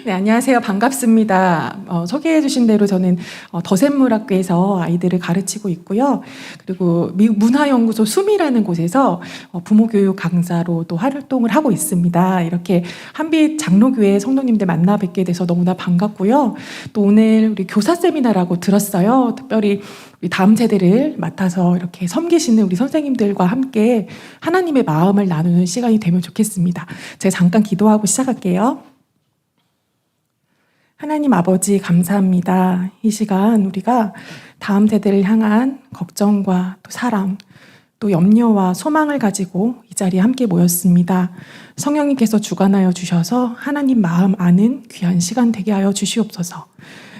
네, 안녕하세요. 반갑습니다. 소개해 주신 대로 저는 더샘물학교에서 아이들을 가르치고 있고요. 그리고 미국 문화연구소 숨이라는 곳에서 부모교육 강사로 또 활동을 하고 있습니다. 이렇게 한빛 장로교회 성도님들 만나 뵙게 돼서 너무나 반갑고요. 또 오늘 우리 교사 세미나라고 들었어요. 특별히 우리 다음 세대를 맡아서 이렇게 섬기시는 우리 선생님들과 함께 하나님의 마음을 나누는 시간이 되면 좋겠습니다. 제가 잠깐 기도하고 시작할게요. 하나님 아버지 감사합니다. 이 시간 우리가 다음 세대를 향한 걱정과 또 사랑, 또 염려와 소망을 가지고 이 자리에 함께 모였습니다. 성령님께서 주관하여 주셔서 하나님 마음 아는 귀한 시간 되게 하여 주시옵소서.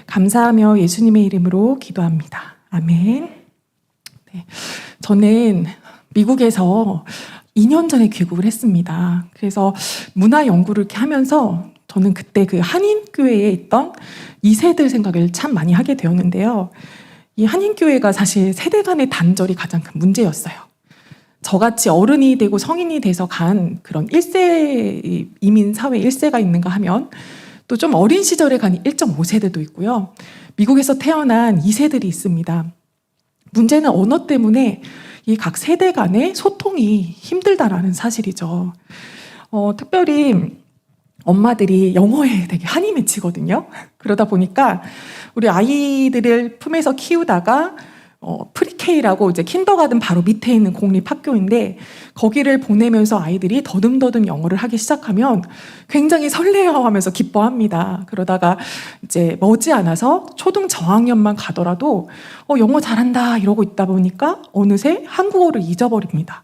감사하며 예수님의 이름으로 기도합니다. 아멘. 네, 저는 미국에서 2년 전에 귀국을 했습니다. 그래서 문화 연구를 이렇게 하면서 저는 그때 그 한인교회에 있던 2세들 생각을 참 많이 하게 되었는데요. 이 한인교회가 사실 세대 간의 단절이 가장 큰 문제였어요. 저같이 어른이 되고 성인이 돼서 간 그런 1세 이민 사회 1세가 있는가 하면 또 좀 어린 시절에 간 1.5세대도 있고요. 미국에서 태어난 2세들이 있습니다. 문제는 언어 때문에 이 각 세대 간의 소통이 힘들다라는 사실이죠. 특별히 엄마들이 영어에 되게 한이 맺히거든요. 그러다 보니까 우리 아이들을 품에서 키우다가 프리케이라고 이제 킨더가든 바로 밑에 있는 공립학교인데 거기를 보내면서 아이들이 더듬더듬 영어를 하기 시작하면 굉장히 설레어하면서 기뻐합니다. 그러다가 이제 머지않아서 초등 저학년만 가더라도 영어 잘한다 이러고 있다 보니까 어느새 한국어를 잊어버립니다.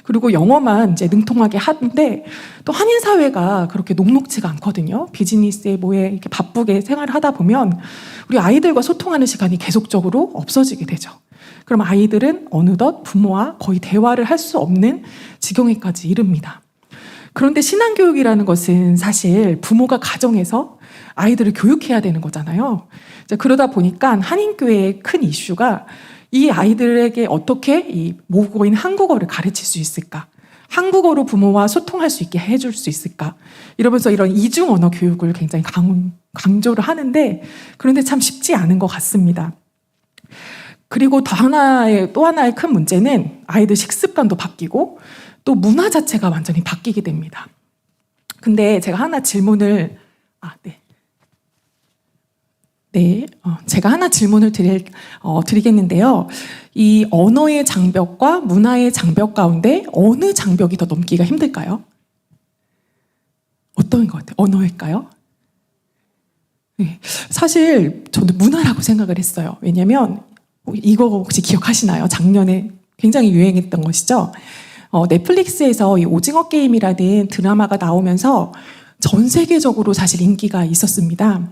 그리고 영어만 이제 능통하게 하는데 또 한인 사회가 그렇게 녹록지가 않거든요. 비즈니스에 뭐에 이렇게 바쁘게 생활을 하다 보면 우리 아이들과 소통하는 시간이 계속적으로 없어지게 되죠. 그럼 아이들은 어느덧 부모와 거의 대화를 할 수 없는 지경에까지 이릅니다. 그런데 신앙교육이라는 것은 사실 부모가 가정에서 아이들을 교육해야 되는 거잖아요. 그러다 보니까 한인교회의 큰 이슈가 이 아이들에게 어떻게 이 모국어인 한국어를 가르칠 수 있을까? 한국어로 부모와 소통할 수 있게 해줄 수 있을까? 이러면서 이런 이중 언어 교육을 굉장히 강조를 하는데 그런데 참 쉽지 않은 것 같습니다. 그리고 또 하나의 큰 문제는 아이들 식습관도 바뀌고 또 문화 자체가 완전히 바뀌게 됩니다. 근데 제가 하나 질문을 제가 하나 질문을 드리겠는데요. 이 언어의 장벽과 문화의 장벽 가운데 어느 장벽이 더 넘기가 힘들까요? 어떤 것 같아요? 언어일까요? 네, 사실 저는 문화라고 생각을 했어요. 왜냐하면 이거 혹시 기억하시나요? 작년에 굉장히 유행했던 것이죠. 넷플릭스에서 이 오징어 게임이라는 드라마가 나오면서 전 세계적으로 사실 인기가 있었습니다.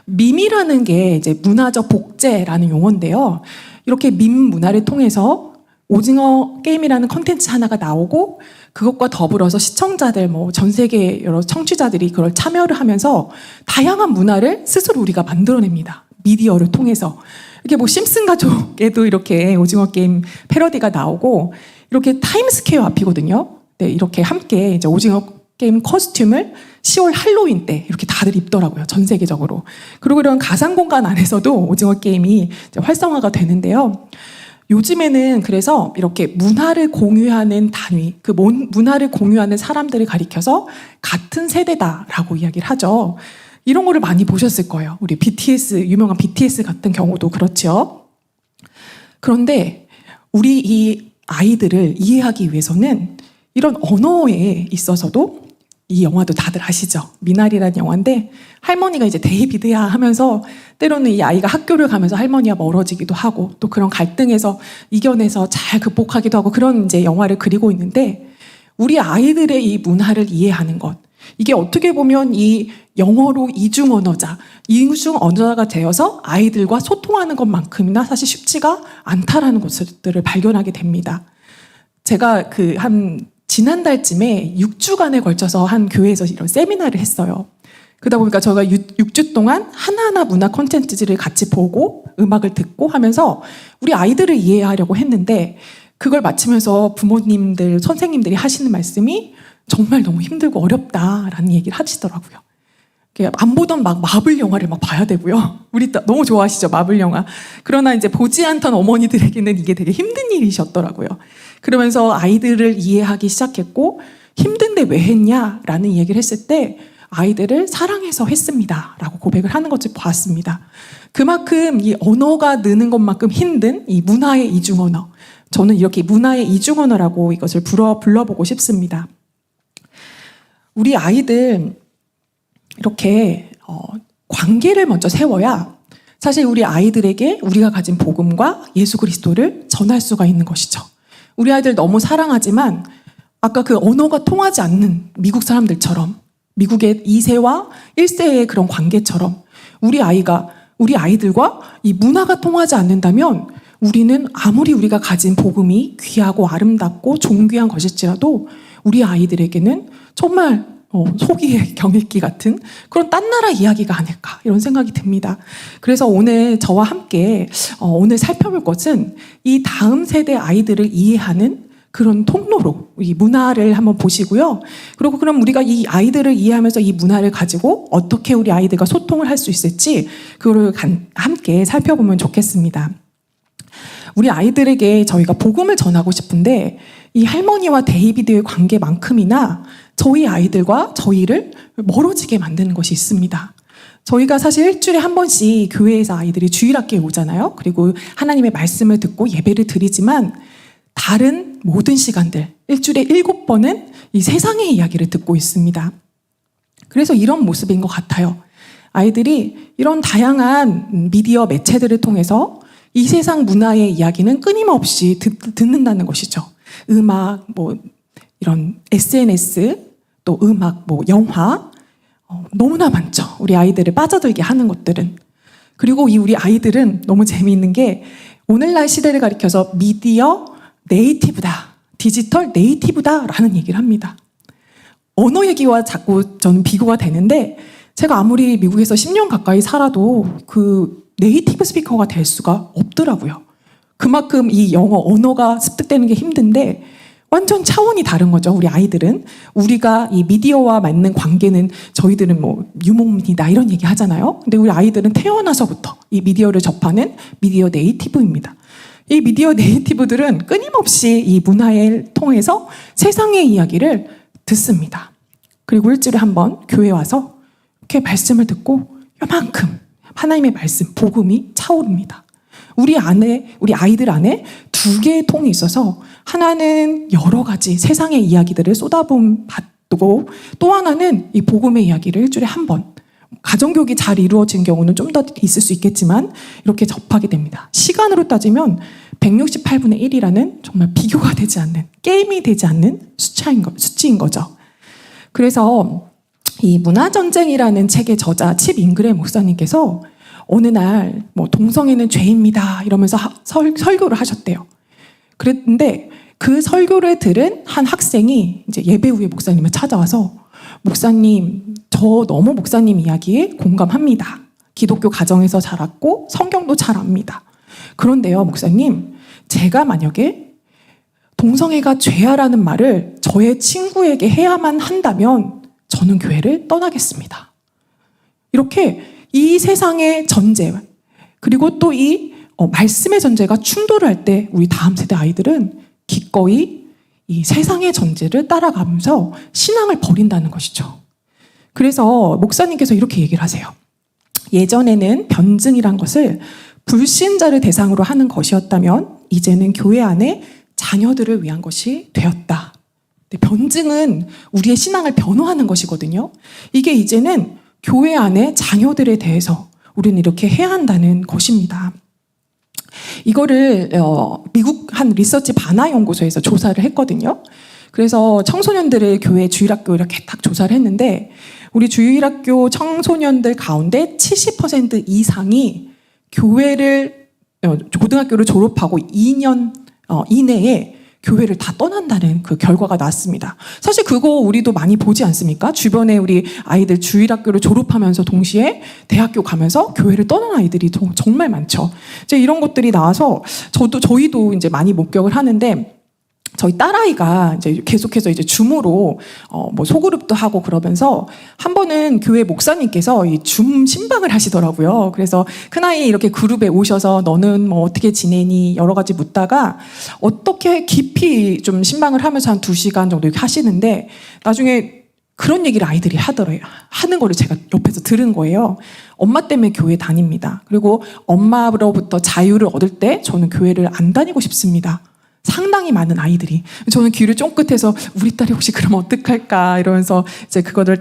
밈이라는 게 이제 문화적 복제라는 용어인데요. 이렇게 밈 문화를 통해서 오징어 게임이라는 콘텐츠 하나가 나오고 그것과 더불어서 시청자들, 전 세계 여러 청취자들이 그걸 참여를 하면서 다양한 문화를 스스로 우리가 만들어냅니다. 미디어를 통해서. 이렇게 심슨 가족에도 이렇게 오징어 게임 패러디가 나오고 이렇게 타임스퀘어 앞이거든요. 네, 이렇게 함께 이제 오징어 게임 커스튬을 10월 할로윈 때 이렇게 다들 입더라고요. 전 세계적으로. 그리고 이런 가상 공간 안에서도 오징어 게임이 이제 활성화가 되는데요. 요즘에는 그래서 이렇게 문화를 공유하는 단위, 그 문화를 공유하는 사람들을 가리켜서 같은 세대다라고 이야기를 하죠. 이런 거를 많이 보셨을 거예요. 우리 BTS, 유명한 BTS 같은 경우도 그렇죠. 그런데 우리 이 아이들을 이해하기 위해서는 이런 언어에 있어서도 이 영화도 다들 아시죠? 미나리라는 영화인데 할머니가 이제 데이비드야 하면서 때로는 이 아이가 학교를 가면서 할머니와 멀어지기도 하고 또 그런 갈등에서 이겨내서 잘 극복하기도 하고 그런 이제 영화를 그리고 있는데 우리 아이들의 이 문화를 이해하는 것 이게 어떻게 보면 이 영어로 이중 언어자가 되어서 아이들과 소통하는 것만큼이나 사실 쉽지가 않다라는 것들을 발견하게 됩니다. 제가 지난달쯤에 6주간에 걸쳐서 한 교회에서 이런 세미나를 했어요. 그러다 보니까 저희가 6주 동안 하나하나 문화 콘텐츠를 같이 보고 음악을 듣고 하면서 우리 아이들을 이해하려고 했는데 그걸 마치면서 부모님들, 선생님들이 하시는 말씀이 정말 너무 힘들고 어렵다라는 얘기를 하시더라고요. 안 보던 막 마블 영화를 막 봐야 되고요. 우리 너무 좋아하시죠, 마블 영화. 그러나 이제 보지 않던 어머니들에게는 이게 되게 힘든 일이셨더라고요. 그러면서 아이들을 이해하기 시작했고, 힘든데 왜 했냐라는 얘기를 했을 때 아이들을 사랑해서 했습니다 라고 고백을 하는 것을 보았습니다. 그만큼 이 언어가 느는 것만큼 힘든 이 문화의 이중언어, 저는 이렇게 문화의 이중언어라고 이것을 불러보고 싶습니다. 우리 아이들 이렇게 관계를 먼저 세워야 사실 우리 아이들에게 우리가 가진 복음과 예수 그리스도를 전할 수가 있는 것이죠. 우리 아이들 너무 사랑하지만 아까 그 언어가 통하지 않는 미국 사람들처럼, 미국의 2세와 1세의 그런 관계처럼 우리 아이들과 이 문화가 통하지 않는다면 우리는 아무리 우리가 가진 복음이 귀하고 아름답고 존귀한 것일지라도 우리 아이들에게는 정말 소기의 경읽기 같은 그런 딴 나라 이야기가 아닐까 이런 생각이 듭니다. 그래서 오늘 저와 함께 오늘 살펴볼 것은 이 다음 세대 아이들을 이해하는 그런 통로로 이 문화를 한번 보시고요. 그리고 그럼 우리가 이 아이들을 이해하면서 이 문화를 가지고 어떻게 우리 아이들과 소통을 할 수 있을지 그거를 함께 살펴보면 좋겠습니다. 우리 아이들에게 저희가 복음을 전하고 싶은데 이 할머니와 데이비드의 관계만큼이나 저희 아이들과 저희를 멀어지게 만드는 것이 있습니다. 저희가 사실 일주일에 한 번씩 교회에서 아이들이 주일학교에 오잖아요. 그리고 하나님의 말씀을 듣고 예배를 드리지만 다른 모든 시간들, 일주일에 7번은 이 세상의 이야기를 듣고 있습니다. 그래서 이런 모습인 것 같아요. 아이들이 이런 다양한 미디어 매체들을 통해서 이 세상 문화의 이야기는 끊임없이 듣는다는 것이죠. 음악, 이런 SNS, 또 음악, 영화, 너무나 많죠. 우리 아이들을 빠져들게 하는 것들은. 그리고 우리 아이들은 너무 재미있는 게 오늘날 시대를 가리켜서 미디어 네이티브다, 디지털 네이티브다라는 얘기를 합니다. 언어 얘기와 자꾸 저는 비교가 되는데 제가 아무리 미국에서 10년 가까이 살아도 그 네이티브 스피커가 될 수가 없더라고요. 그만큼 이 영어 언어가 습득되는 게 힘든데 완전 차원이 다른 거죠. 우리 아이들은. 우리가 이 미디어와 맞는 관계는 저희들은 유목민이다 이런 얘기 하잖아요. 근데 우리 아이들은 태어나서부터 이 미디어를 접하는 미디어 네이티브입니다. 이 미디어 네이티브들은 끊임없이 이 문화를 통해서 세상의 이야기를 듣습니다. 그리고 일주일에 한 번 교회 와서 이렇게 말씀을 듣고 요만큼 하나님의 말씀, 복음이 차오릅니다. 우리 아이들 안에 두 개의 통이 있어서 하나는 여러 가지 세상의 이야기들을 쏟아붓고 또 하나는 이 복음의 이야기를 일주일에 한 번, 가정교육이 잘 이루어진 경우는 좀 더 있을 수 있겠지만 이렇게 접하게 됩니다. 시간으로 따지면 168분의 1이라는 정말 비교가 되지 않는, 게임이 되지 않는 수치인 거죠. 그래서 이 문화전쟁이라는 책의 저자 칩 잉그레 목사님께서 어느 날 동성애는 죄입니다 이러면서 설교를 하셨대요. 그랬는데 그 설교를 들은 한 학생이 이제 예배 후에 목사님을 찾아와서 목사님, 저 너무 목사님 이야기에 공감합니다. 기독교 가정에서 자랐고 성경도 잘 압니다. 그런데요, 목사님, 제가 만약에 동성애가 죄야라는 말을 저의 친구에게 해야만 한다면 저는 교회를 떠나겠습니다. 이렇게 이 세상의 전제 그리고 또 이 말씀의 전제가 충돌을 할 때 우리 다음 세대 아이들은 기꺼이 이 세상의 전제를 따라가면서 신앙을 버린다는 것이죠. 그래서 목사님께서 이렇게 얘기를 하세요. 예전에는 변증이란 것을 불신자를 대상으로 하는 것이었다면 이제는 교회 안에 자녀들을 위한 것이 되었다. 변증은 우리의 신앙을 변호하는 것이거든요. 이게 이제는 교회 안에 자녀들에 대해서 우리는 이렇게 해야 한다는 것입니다. 이거를 미국 한 리서치 바나 연구소에서 조사를 했거든요. 그래서 청소년들을 교회 주일학교 이렇게 딱 조사를 했는데 우리 주일학교 청소년들 가운데 70% 이상이 교회를 고등학교를 졸업하고 2년 이내에 교회를 다 떠난다는 그 결과가 나왔습니다. 사실 그거 우리도 많이 보지 않습니까? 주변에 우리 아이들 주일학교를 졸업하면서 동시에 대학교 가면서 교회를 떠난 아이들이 정말 많죠. 이제 이런 것들이 나와서 저희도 이제 많이 목격을 하는데 저희 딸아이가 이제 계속해서 이제 줌으로 뭐 소그룹도 하고 그러면서 한 번은 교회 목사님께서 이 줌 신방을 하시더라고요. 그래서 큰아이 이렇게 그룹에 오셔서 너는 뭐 어떻게 지내니 여러 가지 묻다가 어떻게 깊이 좀 신방을 하면서 한 2시간 정도 이렇게 하시는데 나중에 그런 얘기를 아이들이 하더래요. 하는 거를 제가 옆에서 들은 거예요. 엄마 때문에 교회 다닙니다. 그리고 엄마로부터 자유를 얻을 때 저는 교회를 안 다니고 싶습니다. 상당히 많은 아이들이. 저는 귀를 쫑긋해서 우리 딸이 혹시 그러면 어떡할까 이러면서 이제 그거를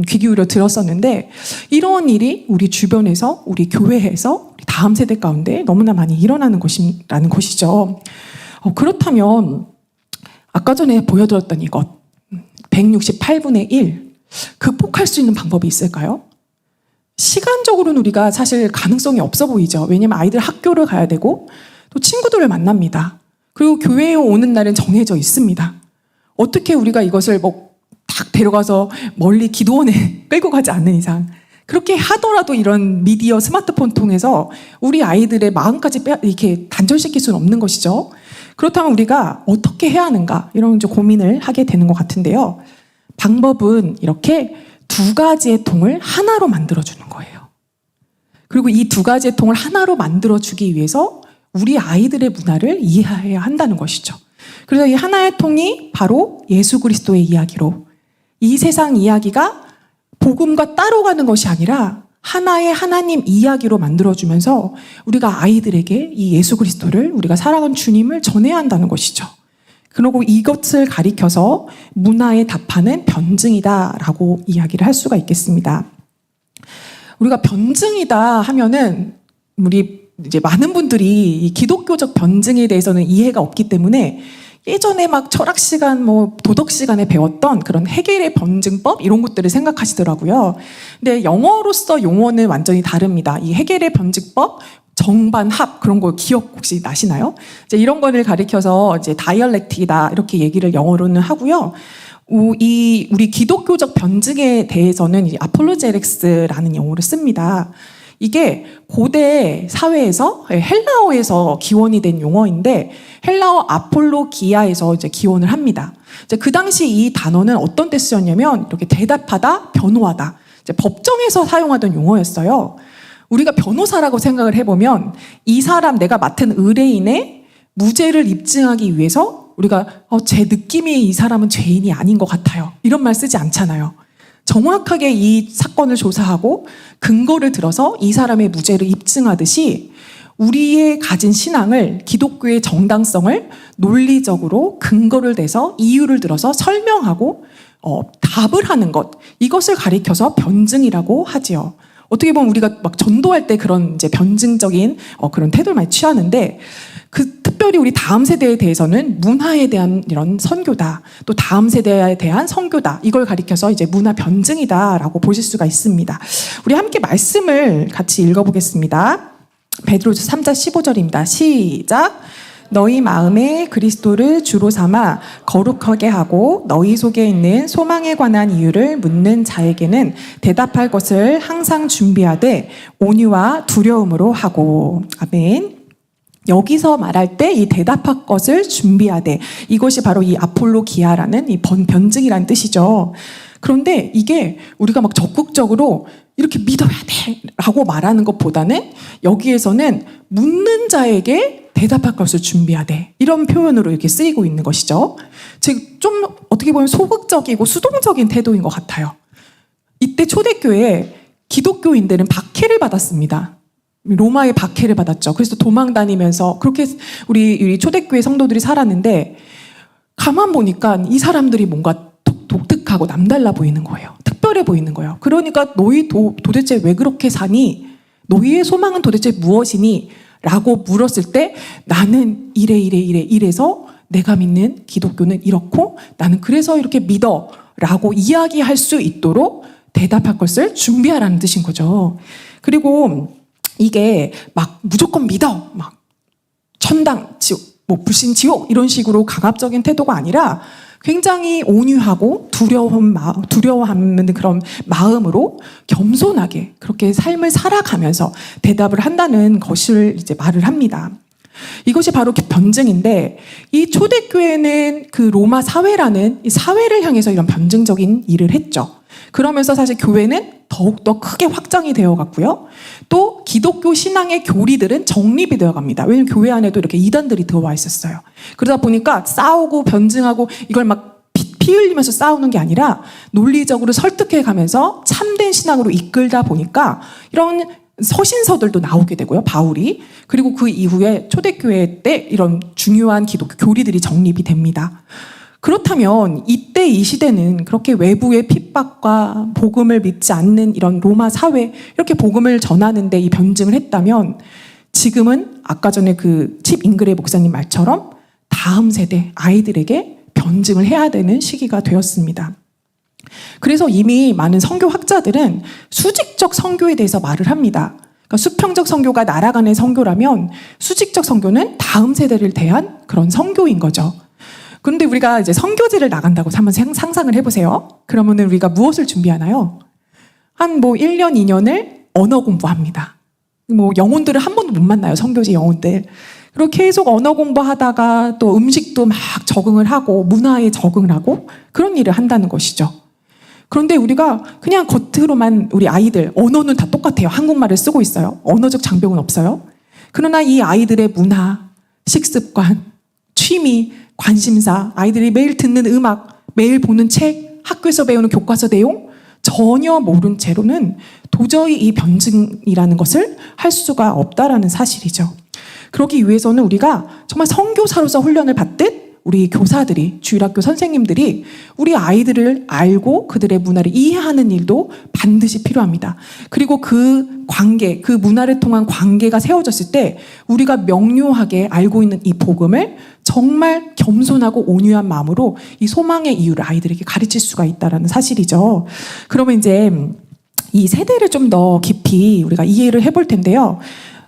귀 기울여 들었었는데 이런 일이 우리 주변에서 우리 교회에서 우리 다음 세대 가운데 너무나 많이 일어나는 것이라는 것이죠. 그렇다면 아까 전에 보여드렸던 이것 168분의 1 극복할 수 있는 방법이 있을까요? 시간적으로는 우리가 사실 가능성이 없어 보이죠. 왜냐면 아이들 학교를 가야 되고 또 친구들을 만납니다. 그리고 교회에 오는 날은 정해져 있습니다. 어떻게 우리가 이것을 뭐 딱 데려가서 멀리 기도원에 끌고 가지 않는 이상 그렇게 하더라도 이런 미디어 스마트폰 통해서 우리 아이들의 마음까지 이렇게 단절시킬 수는 없는 것이죠. 그렇다면 우리가 어떻게 해야 하는가 이런 이제 고민을 하게 되는 것 같은데요. 방법은 이렇게 2가지의 통을 하나로 만들어주는 거예요. 그리고 이 2가지의 통을 하나로 만들어주기 위해서 우리 아이들의 문화를 이해해야 한다는 것이죠. 그래서 이 하나의 통이 바로 예수 그리스도의 이야기로 이 세상 이야기가 복음과 따로 가는 것이 아니라 하나의 하나님 이야기로 만들어주면서 우리가 아이들에게 이 예수 그리스도를 우리가 사랑하는 주님을 전해야 한다는 것이죠. 그리고 이것을 가리켜서 문화에 답하는 변증이다라고 이야기를 할 수가 있겠습니다. 우리가 변증이다 하면은 우리 이제 많은 분들이 이 기독교적 변증에 대해서는 이해가 없기 때문에 예전에 막 철학 시간, 뭐 도덕 시간에 배웠던 그런 해겔의 변증법 이런 것들을 생각하시더라고요. 근데 영어로서 용어는 완전히 다릅니다. 이 해겔의 변증법, 정반합 그런 거 기억 혹시 나시나요? 이제 이런 거를 가리켜서 이제 다이얼렉틱이다 이렇게 얘기를 영어로는 하고요. 우리 기독교적 변증에 대해서는 이제 아폴로제렉스라는 용어를 씁니다. 이게 고대 사회에서 헬라어에서 기원이 된 용어인데 헬라어 아폴로기아에서 이제 기원을 합니다. 이제 그 당시 이 단어는 어떤 때 쓰였냐면 이렇게 대답하다, 변호하다. 이제 법정에서 사용하던 용어였어요. 우리가 변호사라고 생각을 해보면 이 사람 내가 맡은 의뢰인의 무죄를 입증하기 위해서 우리가 제 느낌이 이 사람은 죄인이 아닌 것 같아요. 이런 말 쓰지 않잖아요. 정확하게 이 사건을 조사하고 근거를 들어서 이 사람의 무죄를 입증하듯이 우리의 가진 신앙을 기독교의 정당성을 논리적으로 근거를 대서 이유를 들어서 설명하고 답을 하는 것 이것을 가리켜서 변증이라고 하지요. 어떻게 보면 우리가 막 전도할 때 그런 이제 변증적인 그런 태도를 많이 취하는데 특별히 우리 다음 세대에 대해서는 문화에 대한 이런 선교다. 또 다음 세대에 대한 선교다. 이걸 가리켜서 이제 문화 변증이다라고 보실 수가 있습니다. 우리 함께 말씀을 같이 읽어보겠습니다. 베드로서 3장 15절입니다. 시작. 너희 마음에 그리스도를 주로 삼아 거룩하게 하고 너희 속에 있는 소망에 관한 이유를 묻는 자에게는 대답할 것을 항상 준비하되 온유와 두려움으로 하고. 아멘. 여기서 말할 때 이 대답할 것을 준비하되 이것이 바로 이 아폴로기아라는 이 변증이라는 뜻이죠. 그런데 이게 우리가 막 적극적으로 이렇게 믿어야 돼 라고 말하는 것보다는 여기에서는 묻는 자에게 대답할 것을 준비하되 이런 표현으로 이렇게 쓰이고 있는 것이죠. 즉 좀 어떻게 보면 소극적이고 수동적인 태도인 것 같아요. 이때 초대교회에 기독교인들은 박해를 받았습니다. 로마의 박해를 받았죠. 그래서 도망 다니면서 그렇게 우리 초대교회 성도들이 살았는데 가만 보니까 이 사람들이 뭔가 독특하고 남달라 보이는 거예요. 특별해 보이는 거예요. 그러니까 너희 도대체 왜 그렇게 사니? 너희의 소망은 도대체 무엇이니? 라고 물었을 때 나는 이래서 내가 믿는 기독교는 이렇고 나는 그래서 이렇게 믿어 라고 이야기할 수 있도록 대답할 것을 준비하라는 뜻인 거죠. 그리고 이게 막 무조건 믿어, 막 천당, 지옥, 뭐 불신 지옥 이런 식으로 강압적인 태도가 아니라 굉장히 온유하고 두려워하는 그런 마음으로 겸손하게 그렇게 삶을 살아가면서 대답을 한다는 것을 이제 말을 합니다. 이것이 바로 변증인데, 이 초대교회는 그 로마 사회라는 이 사회를 향해서 이런 변증적인 일을 했죠. 그러면서 사실 교회는 더욱더 크게 확장이 되어 갔고요. 또 기독교 신앙의 교리들은 정립이 되어 갑니다. 왜냐하면 교회 안에도 이렇게 이단들이 들어와 있었어요. 그러다 보니까 싸우고 변증하고 이걸 막 피 흘리면서 싸우는 게 아니라 논리적으로 설득해 가면서 참된 신앙으로 이끌다 보니까 이런 서신서들도 나오게 되고요. 바울이. 그리고 그 이후에 초대교회 때 이런 중요한 기독교 교리들이 정립이 됩니다. 그렇다면 이때 이 시대는 그렇게 외부의 핍박과 복음을 믿지 않는 이런 로마 사회, 이렇게 복음을 전하는데 이 변증을 했다면, 지금은 아까 전에 그 칩 잉그레 목사님 말처럼 다음 세대 아이들에게 변증을 해야 되는 시기가 되었습니다. 그래서 이미 많은 선교학자들은 수직적 선교에 대해서 말을 합니다. 그러니까 수평적 선교가 날아가는 선교라면 수직적 선교는 다음 세대를 대한 그런 선교인 거죠. 그런데 우리가 이제 선교지를 나간다고 한번 상상을 해보세요. 그러면은 우리가 무엇을 준비하나요? 한 1년, 2년을 언어 공부합니다. 영혼들을 한 번도 못 만나요. 선교지 영혼들. 그리고 계속 언어 공부하다가 또 음식도 막 적응을 하고 문화에 적응을 하고 그런 일을 한다는 것이죠. 그런데 우리가 그냥 겉으로만 우리 아이들, 언어는 다 똑같아요. 한국말을 쓰고 있어요. 언어적 장벽은 없어요. 그러나 이 아이들의 문화, 식습관, 취미, 관심사, 아이들이 매일 듣는 음악, 매일 보는 책, 학교에서 배우는 교과서 내용 전혀 모른 채로는 도저히 이 변증이라는 것을 할 수가 없다라는 사실이죠. 그러기 위해서는 우리가 정말 선교사로서 훈련을 받듯 우리 교사들이, 주일학교 선생님들이 우리 아이들을 알고 그들의 문화를 이해하는 일도 반드시 필요합니다. 그리고 그 관계, 그 문화를 통한 관계가 세워졌을 때 우리가 명료하게 알고 있는 이 복음을 정말 겸손하고 온유한 마음으로 이 소망의 이유를 아이들에게 가르칠 수가 있다는 사실이죠. 그러면 이제 이 세대를 좀 더 깊이 우리가 이해를 해볼 텐데요.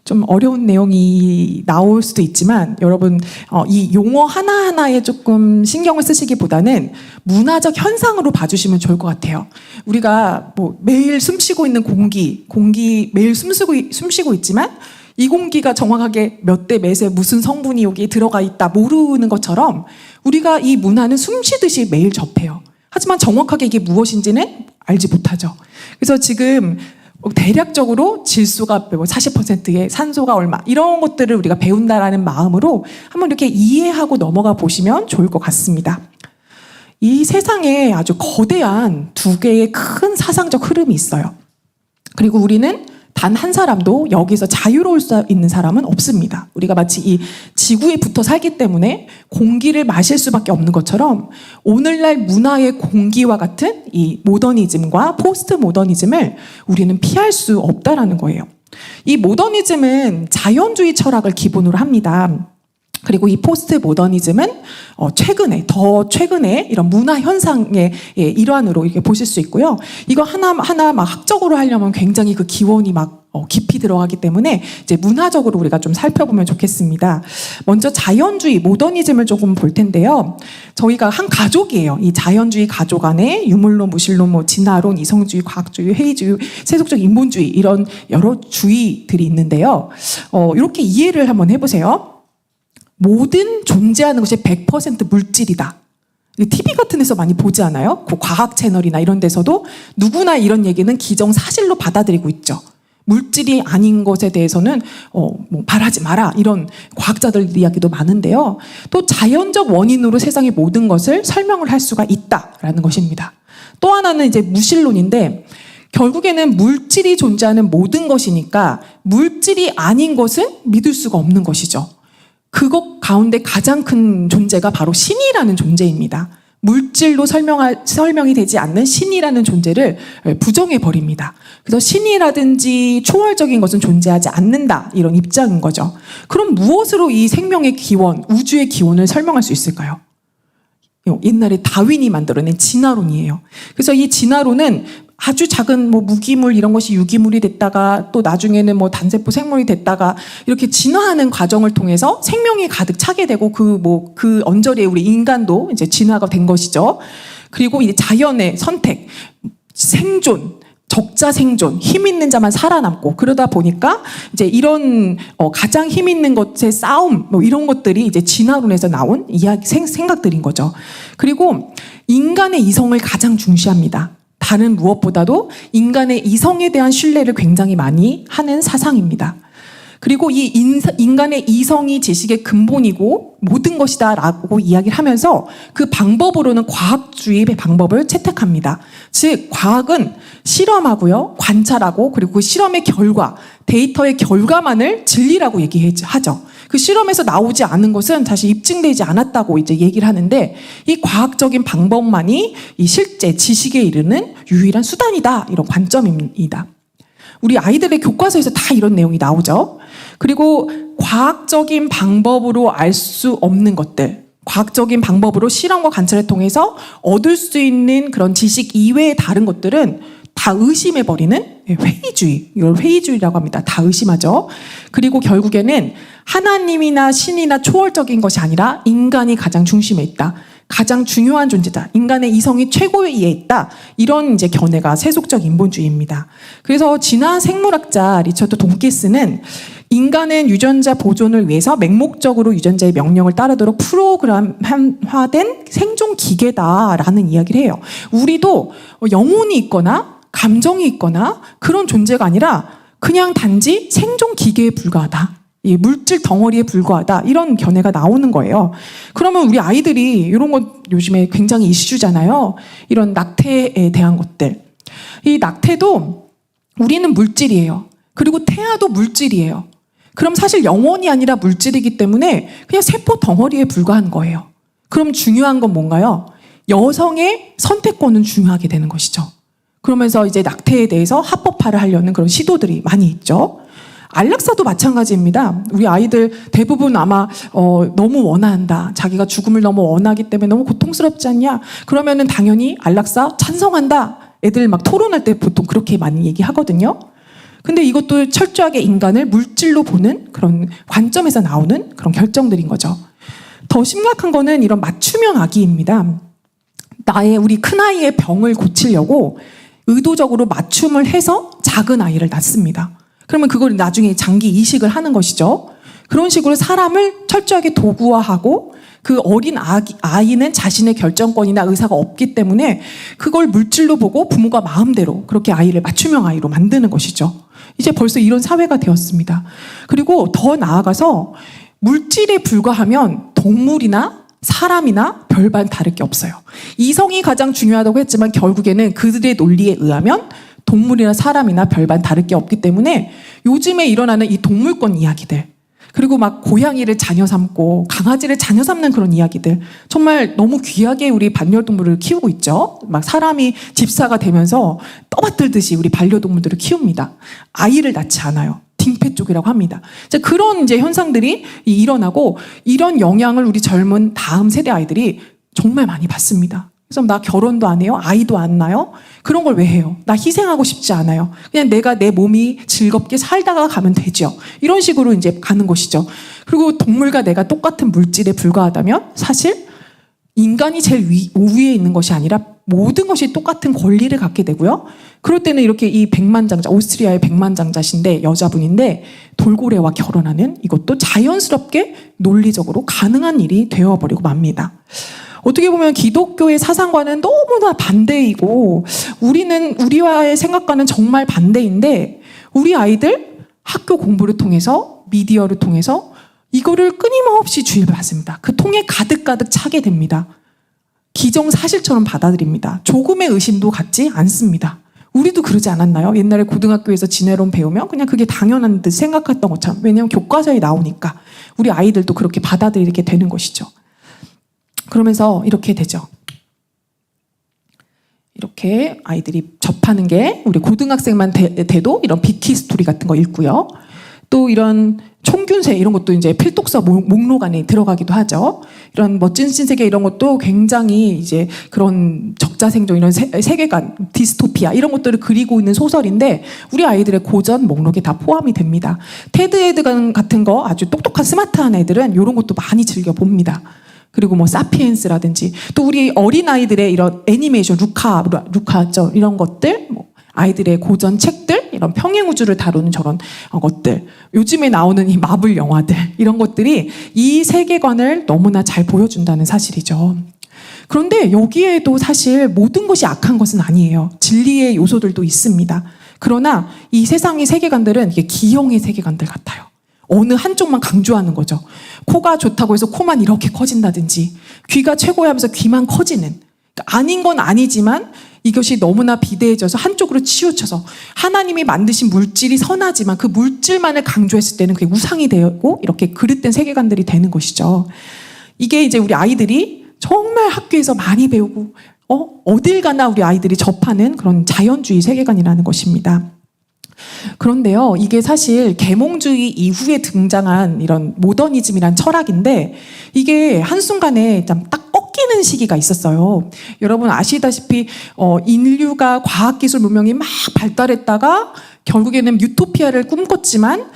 좀 어려운 내용이 나올 수도 있지만 여러분 이 용어 하나하나에 조금 신경을 쓰시기보다는 문화적 현상으로 봐주시면 좋을 것 같아요. 우리가 매일 숨쉬고 있는 공기 매일 숨쉬고 있지만 이 공기가 정확하게 몇 대 몇에 무슨 성분이 여기 들어가 있다 모르는 것처럼 우리가 이 문화는 숨쉬듯이 매일 접해요. 하지만 정확하게 이게 무엇인지는 알지 못하죠. 그래서 지금 대략적으로 질소가 40%의 산소가 얼마 이런 것들을 우리가 배운다라는 마음으로 한번 이렇게 이해하고 넘어가 보시면 좋을 것 같습니다. 이 세상에 아주 거대한 두 개의 큰 사상적 흐름이 있어요. 그리고 우리는 단 한 사람도 여기서 자유로울 수 있는 사람은 없습니다. 우리가 마치 이 지구에 붙어 살기 때문에 공기를 마실 수밖에 없는 것처럼 오늘날 문화의 공기와 같은 이 모더니즘과 포스트 모더니즘을 우리는 피할 수 없다라는 거예요. 이 모더니즘은 자연주의 철학을 기본으로 합니다. 그리고 이 포스트 모더니즘은 더 최근에 이런 문화 현상의 일환으로 이렇게 보실 수 있고요. 이거 하나 막 학적으로 하려면 굉장히 그 기원이 막 깊이 들어가기 때문에 이제 문화적으로 우리가 좀 살펴보면 좋겠습니다. 먼저 자연주의 모더니즘을 조금 볼 텐데요. 저희가 한 가족이에요. 이 자연주의 가족 안에 유물론, 무신론, 진화론, 이성주의, 과학주의, 회의주의, 세속적 인본주의 이런 여러 주의들이 있는데요. 이렇게 이해를 한번 해보세요. 모든 존재하는 것이 100% 물질이다. TV 같은 데서 많이 보지 않아요? 그 과학 채널이나 이런 데서도 누구나 이런 얘기는 기정사실로 받아들이고 있죠. 물질이 아닌 것에 대해서는 바라지 마라 이런 과학자들 이야기도 많은데요. 또 자연적 원인으로 세상의 모든 것을 설명을 할 수가 있다라는 것입니다. 또 하나는 이제 무신론인데 결국에는 물질이 존재하는 모든 것이니까 물질이 아닌 것은 믿을 수가 없는 것이죠. 그것 가운데 가장 큰 존재가 바로 신이라는 존재입니다. 물질로 설명이 되지 않는 신이라는 존재를 부정해 버립니다. 그래서 신이라든지 초월적인 것은 존재하지 않는다 이런 입장인 거죠. 그럼 무엇으로 이 생명의 기원, 우주의 기원을 설명할 수 있을까요? 옛날에 다윈이 만들어낸 진화론이에요. 그래서 이 진화론은 아주 작은 무기물 이런 것이 유기물이 됐다가 또 나중에는 단세포 생물이 됐다가 이렇게 진화하는 과정을 통해서 생명이 가득 차게 되고 그 언저리에 우리 인간도 이제 진화가 된 것이죠. 그리고 이제 자연의 선택, 생존, 적자 생존, 힘 있는 자만 살아남고 그러다 보니까 이제 이런 가장 힘 있는 것의 싸움 뭐 이런 것들이 이제 진화론에서 나온 이야기 생각들인 거죠. 그리고 인간의 이성을 가장 중시합니다. 다른 무엇보다도 인간의 이성에 대한 신뢰를 굉장히 많이 하는 사상입니다. 그리고 이 인간의 이성이 지식의 근본이고 모든 것이다 라고 이야기를 하면서 그 방법으로는 과학주의의 방법을 채택합니다. 즉 과학은 실험하고요, 관찰하고 그리고 그 실험의 결과, 데이터의 결과만을 진리라고 얘기하죠. 그 실험에서 나오지 않은 것은 사실 입증되지 않았다고 이제 얘기를 하는데 이 과학적인 방법만이 이 실제 지식에 이르는 유일한 수단이다, 이런 관점입니다. 우리 아이들의 교과서에서 다 이런 내용이 나오죠. 그리고 과학적인 방법으로 알 수 없는 것들, 과학적인 방법으로 실험과 관찰을 통해서 얻을 수 있는 그런 지식 이외의 다른 것들은 다 의심해버리는 회의주의, 이걸 회의주의라고 합니다. 다 의심하죠. 그리고 결국에는 하나님이나 신이나 초월적인 것이 아니라 인간이 가장 중심에 있다. 가장 중요한 존재다. 인간의 이성이 최고위에 있다. 이런 이제 견해가 세속적 인본주의입니다. 그래서 진화 생물학자 리처드 돈키스는 인간은 유전자 보존을 위해서 맹목적으로 유전자의 명령을 따르도록 프로그램화된 생존 기계다라는 이야기를 해요. 우리도 영혼이 있거나 감정이 있거나 그런 존재가 아니라 그냥 단지 생존 기계에 불과하다. 이 물질 덩어리에 불과하다, 이런 견해가 나오는 거예요. 그러면 우리 아이들이 이런 것 요즘에 굉장히 이슈잖아요. 이런 낙태에 대한 것들. 이 낙태도 우리는 물질이에요. 그리고 태아도 물질이에요. 그럼 사실 영혼이 아니라 물질이기 때문에 그냥 세포 덩어리에 불과한 거예요. 그럼 중요한 건 뭔가요? 여성의 선택권은 중요하게 되는 것이죠. 그러면서 이제 낙태에 대해서 합법화를 하려는 그런 시도들이 많이 있죠. 안락사도 마찬가지입니다. 우리 아이들 대부분 아마 너무 원한다. 자기가 죽음을 너무 원하기 때문에 너무 고통스럽지 않냐? 그러면은 당연히 안락사 찬성한다. 애들 막 토론할 때 보통 그렇게 많이 얘기하거든요. 근데 이것도 철저하게 인간을 물질로 보는 그런 관점에서 나오는 그런 결정들인 거죠. 더 심각한 거는 이런 맞춤형 아기입니다. 우리 큰아이의 병을 고치려고 의도적으로 맞춤을 해서 작은 아이를 낳습니다. 그러면 그걸 나중에 장기 이식을 하는 것이죠. 그런 식으로 사람을 철저하게 도구화하고 그 어린 아이는 자신의 결정권이나 의사가 없기 때문에 그걸 물질로 보고 부모가 마음대로 그렇게 아이를 맞춤형 아이로 만드는 것이죠. 이제 벌써 이런 사회가 되었습니다. 그리고 더 나아가서 물질에 불과하면 동물이나 사람이나 별반 다를 게 없어요. 이성이 가장 중요하다고 했지만 결국에는 그들의 논리에 의하면 동물이나 사람이나 별반 다를 게 없기 때문에 요즘에 일어나는 이 동물권 이야기들, 그리고 막 고양이를 자녀 삼고 강아지를 자녀 삼는 그런 이야기들, 정말 너무 귀하게 우리 반려동물을 키우고 있죠. 막 사람이 집사가 되면서 떠받들듯이 우리 반려동물들을 키웁니다. 아이를 낳지 않아요. 딩패 쪽이라고 합니다. 그런 이제 현상들이 일어나고 이런 영향을 우리 젊은 다음 세대 아이들이 정말 많이 받습니다. 그래서 나 결혼도 안 해요. 아이도 안 낳아요. 그런 걸 왜 해요? 나 희생하고 싶지 않아요. 그냥 내가 내 몸이 즐겁게 살다가 가면 되죠. 이런 식으로 이제 가는 것이죠. 그리고 동물과 내가 똑같은 물질에 불과하다면 사실 인간이 제일 우위에 있는 것이 아니라 모든 것이 똑같은 권리를 갖게 되고요. 그럴 때는 이렇게 이 백만장자, 오스트리아의 백만장자신데 여자분인데 돌고래와 결혼하는 이것도 자연스럽게 논리적으로 가능한 일이 되어버리고 맙니다. 어떻게 보면 기독교의 사상과는 너무나 반대이고 우리와의 생각과는 정말 반대인데 우리 아이들 학교 공부를 통해서 미디어를 통해서 이거를 끊임없이 주입을 받습니다. 그 통에 가득가득 차게 됩니다. 기정사실처럼 받아들입니다. 조금의 의심도 갖지 않습니다. 우리도 그러지 않았나요? 옛날에 고등학교에서 진해론 배우면 그냥 그게 당연한 듯 생각했던 것처럼. 왜냐하면 교과서에 나오니까 우리 아이들도 그렇게 받아들이게 되는 것이죠. 그러면서 이렇게 되죠. 이렇게 아이들이 접하는 게 우리 고등학생만 돼도 이런 비키 스토리 같은 거 읽고요. 또 이런 총균세 이런 것도 이제 필독서 목록 안에 들어가기도 하죠. 이런 멋진 신세계 이런 것도 굉장히 이제 그런 적자생존 이런 세계관, 디스토피아 이런 것들을 그리고 있는 소설인데 우리 아이들의 고전 목록에 다 포함이 됩니다. 테드 에드건 같은 거 아주 똑똑한 스마트한 애들은 이런 것도 많이 즐겨 봅니다. 그리고 뭐 사피엔스라든지 또 우리 어린 아이들의 이런 애니메이션 루카죠 이런 것들 뭐 아이들의 고전 책들, 이런 평행우주를 다루는 저런 것들, 요즘에 나오는 이 마블 영화들, 이런 것들이 이 세계관을 너무나 잘 보여준다는 사실이죠. 그런데 여기에도 사실 모든 것이 악한 것은 아니에요. 진리의 요소들도 있습니다. 그러나 이 세상의 세계관들은 이게 기형의 세계관들 같아요. 어느 한쪽만 강조하는 거죠. 코가 좋다고 해서 코만 이렇게 커진다든지, 귀가 최고야 하면서 귀만 커지는, 그러니까 아닌 건 아니지만 이것이 너무나 비대해져서 한쪽으로 치우쳐서 하나님이 만드신 물질이 선하지만 그 물질만을 강조했을 때는 그게 우상이 되고 이렇게 그릇된 세계관들이 되는 것이죠. 이게 이제 우리 아이들이 정말 학교에서 많이 배우고 어딜 가나 우리 아이들이 접하는 그런 자연주의 세계관이라는 것입니다. 그런데요, 이게 사실 계몽주의 이후에 등장한 이런 모더니즘이란 철학인데 이게 한순간에 딱 꺾이는 시기가 있었어요. 여러분 아시다시피 인류가 과학기술 문명이 막 발달했다가 결국에는 유토피아를 꿈꿨지만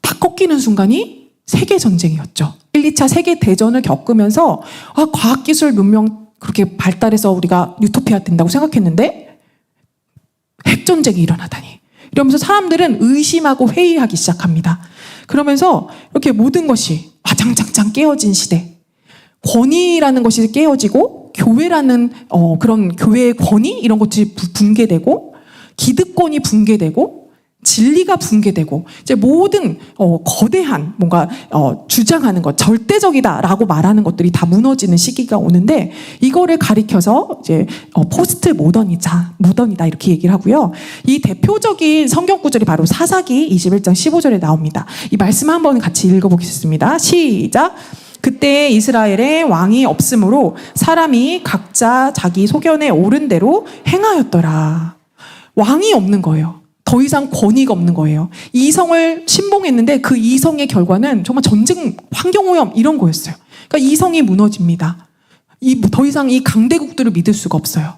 딱 꺾이는 순간이 세계전쟁이었죠. 1, 2차 세계대전을 겪으면서 과학기술 문명 그렇게 발달해서 우리가 유토피아 된다고 생각했는데 핵전쟁이 일어나다니. 이러면서 사람들은 의심하고 회의하기 시작합니다. 그러면서 이렇게 모든 것이 와장창창 깨어진 시대. 권위라는 것이 깨어지고 교회라는 그런 교회의 권위 이런 것들이 붕괴되고 기득권이 붕괴되고 진리가 붕괴되고 이제 모든 거대한 뭔가 주장하는 것 절대적이다라고 말하는 것들이 다 무너지는 시기가 오는데 이거를 가리켜서 이제 포스트 모던이다 이렇게 얘기를 하고요. 이 대표적인 성경 구절이 바로 사사기 21장 15절에 나옵니다. 이 말씀 한번 같이 읽어보겠습니다. 시작. 그때 이스라엘에 왕이 없으므로 사람이 각자 자기 소견에 옳은 대로 행하였더라. 왕이 없는 거예요. 더 이상 권위가 없는 거예요. 이성을 신봉했는데 그 이성의 결과는 정말 전쟁, 환경오염 이런 거였어요. 그러니까 이성이 무너집니다. 더 이상 이 강대국들을 믿을 수가 없어요.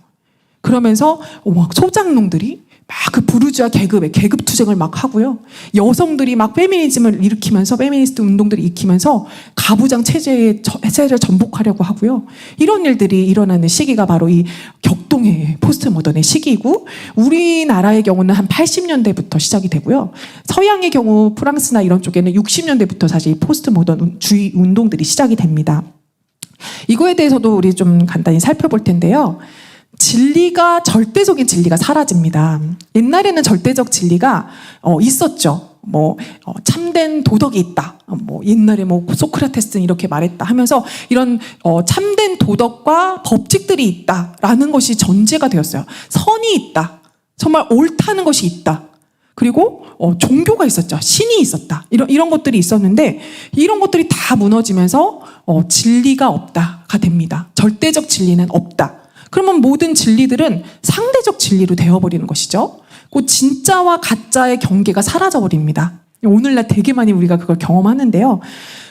그러면서 막 소장농들이 막 그 부르주아 계급의 계급 투쟁을 막 하고요. 여성들이 막 페미니즘을 일으키면서 페미니스트 운동들을 일으키면서 가부장 체제를 전복하려고 하고요. 이런 일들이 일어나는 시기가 바로 이 격동의 포스트 모던의 시기이고 우리나라의 경우는 한 80년대부터 시작이 되고요. 서양의 경우 프랑스나 이런 쪽에는 60년대부터 사실 포스트 모던 주의 운동들이 시작이 됩니다. 이거에 대해서도 우리 좀 간단히 살펴볼 텐데요. 절대적인 진리가 사라집니다. 옛날에는 절대적 진리가 있었죠. 참된 도덕이 있다. 옛날에 소크라테스는 이렇게 말했다 하면서 이런 참된 도덕과 법칙들이 있다라는 것이 전제가 되었어요. 선이 있다. 정말 옳다는 것이 있다. 그리고 종교가 있었죠. 신이 있었다. 이런 것들이 있었는데 이런 것들이 다 무너지면서 진리가 없다가 됩니다. 절대적 진리는 없다. 그러면 모든 진리들은 상대적 진리로 되어버리는 것이죠. 그 진짜와 가짜의 경계가 사라져버립니다. 오늘날 되게 많이 우리가 그걸 경험하는데요.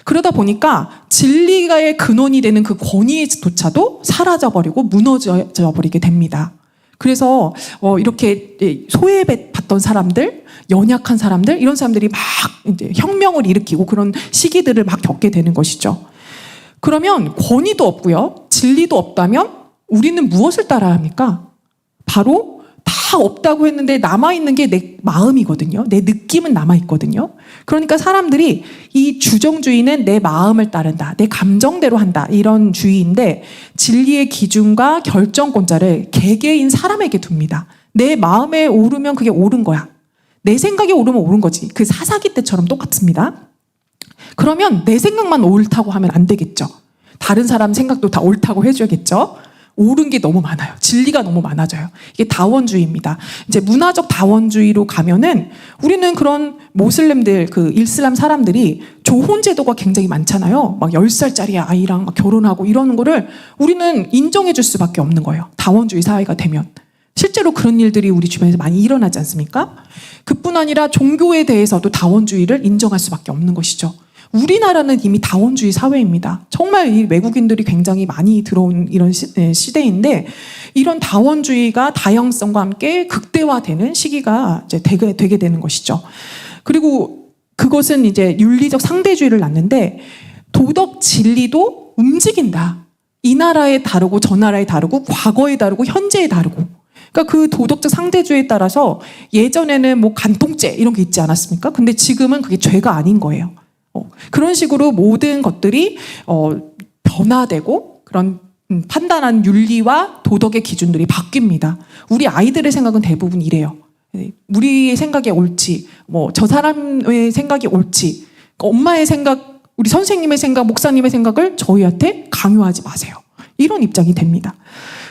그러다 보니까 진리가의 근원이 되는 그 권위조차도 사라져버리고 무너져버리게 됩니다. 그래서 이렇게 소외받던 사람들, 연약한 사람들, 이런 사람들이 막 이제 혁명을 일으키고 그런 시기들을 막 겪게 되는 것이죠. 그러면 권위도 없고요. 진리도 없다면 우리는 무엇을 따라야 합니까? 바로 다 없다고 했는데 남아있는 게 내 마음이거든요. 내 느낌은 남아있거든요. 그러니까 사람들이 이 주정주의는 내 마음을 따른다. 내 감정대로 한다. 이런 주의인데 진리의 기준과 결정권자를 개개인 사람에게 둡니다. 내 마음에 오르면 그게 옳은 거야. 내 생각에 오르면 옳은 거지. 그 사사기 때처럼 똑같습니다. 그러면 내 생각만 옳다고 하면 안 되겠죠. 다른 사람 생각도 다 옳다고 해줘야겠죠. 옳은 게 너무 많아요. 진리가 너무 많아져요. 이게 다원주의입니다. 이제 문화적 다원주의로 가면은 우리는 그런 모슬렘들, 그 이슬람 사람들이 조혼 제도가 굉장히 많잖아요. 막 10살짜리 아이랑 막 결혼하고 이러는 거를 우리는 인정해 줄 수밖에 없는 거예요. 다원주의 사회가 되면. 실제로 그런 일들이 우리 주변에서 많이 일어나지 않습니까? 그뿐 아니라 종교에 대해서도 다원주의를 인정할 수밖에 없는 것이죠. 우리나라는 이미 다원주의 사회입니다. 정말 이 외국인들이 굉장히 많이 들어온 이런 시대인데 이런 다원주의가 다양성과 함께 극대화되는 시기가 이제 되게 되는 것이죠. 그리고 그것은 이제 윤리적 상대주의를 낳는데 도덕 진리도 움직인다. 이 나라에 다르고 저 나라에 다르고 과거에 다르고 현재에 다르고 그러니까 그 도덕적 상대주의에 따라서 예전에는 뭐 간통죄 이런 게 있지 않았습니까? 근데 지금은 그게 죄가 아닌 거예요. 그런 식으로 모든 것들이 변화되고 그런 판단한 윤리와 도덕의 기준들이 바뀝니다. 우리 아이들의 생각은 대부분 이래요. 우리의 생각이 옳지, 뭐 저 사람의 생각이 옳지, 엄마의 생각, 우리 선생님의 생각, 목사님의 생각을 저희한테 강요하지 마세요. 이런 입장이 됩니다.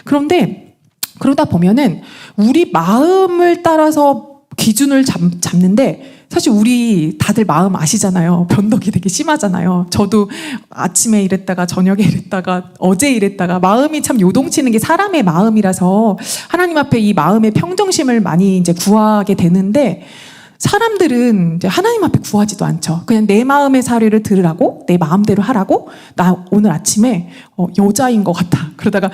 그런데 그러다 보면은 우리 마음을 따라서 기준을 잡는데 사실 우리 다들 마음 아시잖아요. 변덕이 되게 심하잖아요. 저도 아침에 이랬다가 저녁에 이랬다가 어제 이랬다가 마음이 참 요동치는 게 사람의 마음이라서 하나님 앞에 이 마음의 평정심을 많이 이제 구하게 되는데 사람들은 이제 하나님 앞에 구하지도 않죠. 그냥 내 마음의 사례를 들으라고 내 마음대로 하라고 나 오늘 아침에 여자인 것 같아. 그러다가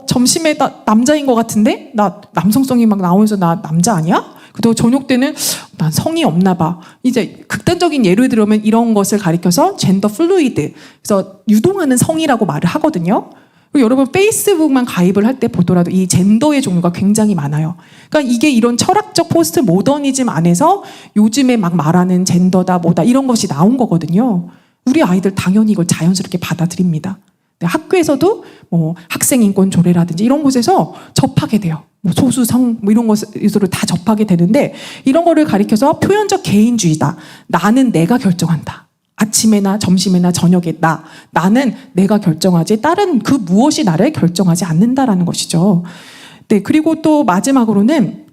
점심에 나 남자인 것 같은데 나 남성성이 막 나오면서 나 남자 아니야? 그리고 저녁 때는 난 성이 없나 봐. 이제 극단적인 예를 들면 이런 것을 가리켜서 젠더 플루이드, 그래서 유동하는 성이라고 말을 하거든요. 그리고 여러분 페이스북만 가입을 할 때 보더라도 이 젠더의 종류가 굉장히 많아요. 그러니까 이게 이런 철학적 포스트 모더니즘 안에서 요즘에 막 말하는 젠더다 뭐다 이런 것이 나온 거거든요. 우리 아이들 당연히 이걸 자연스럽게 받아들입니다. 학교에서도 뭐 학생인권 조례라든지 이런 곳에서 접하게 돼요. 뭐 소수성 뭐 이런 것으로 다 접하게 되는데 이런 거를 가리켜서 표현적 개인주의다. 나는 내가 결정한다. 아침에나 점심에나 저녁에 나는 내가 결정하지 다른 그 무엇이 나를 결정하지 않는다라는 것이죠. 네, 그리고 또 마지막으로는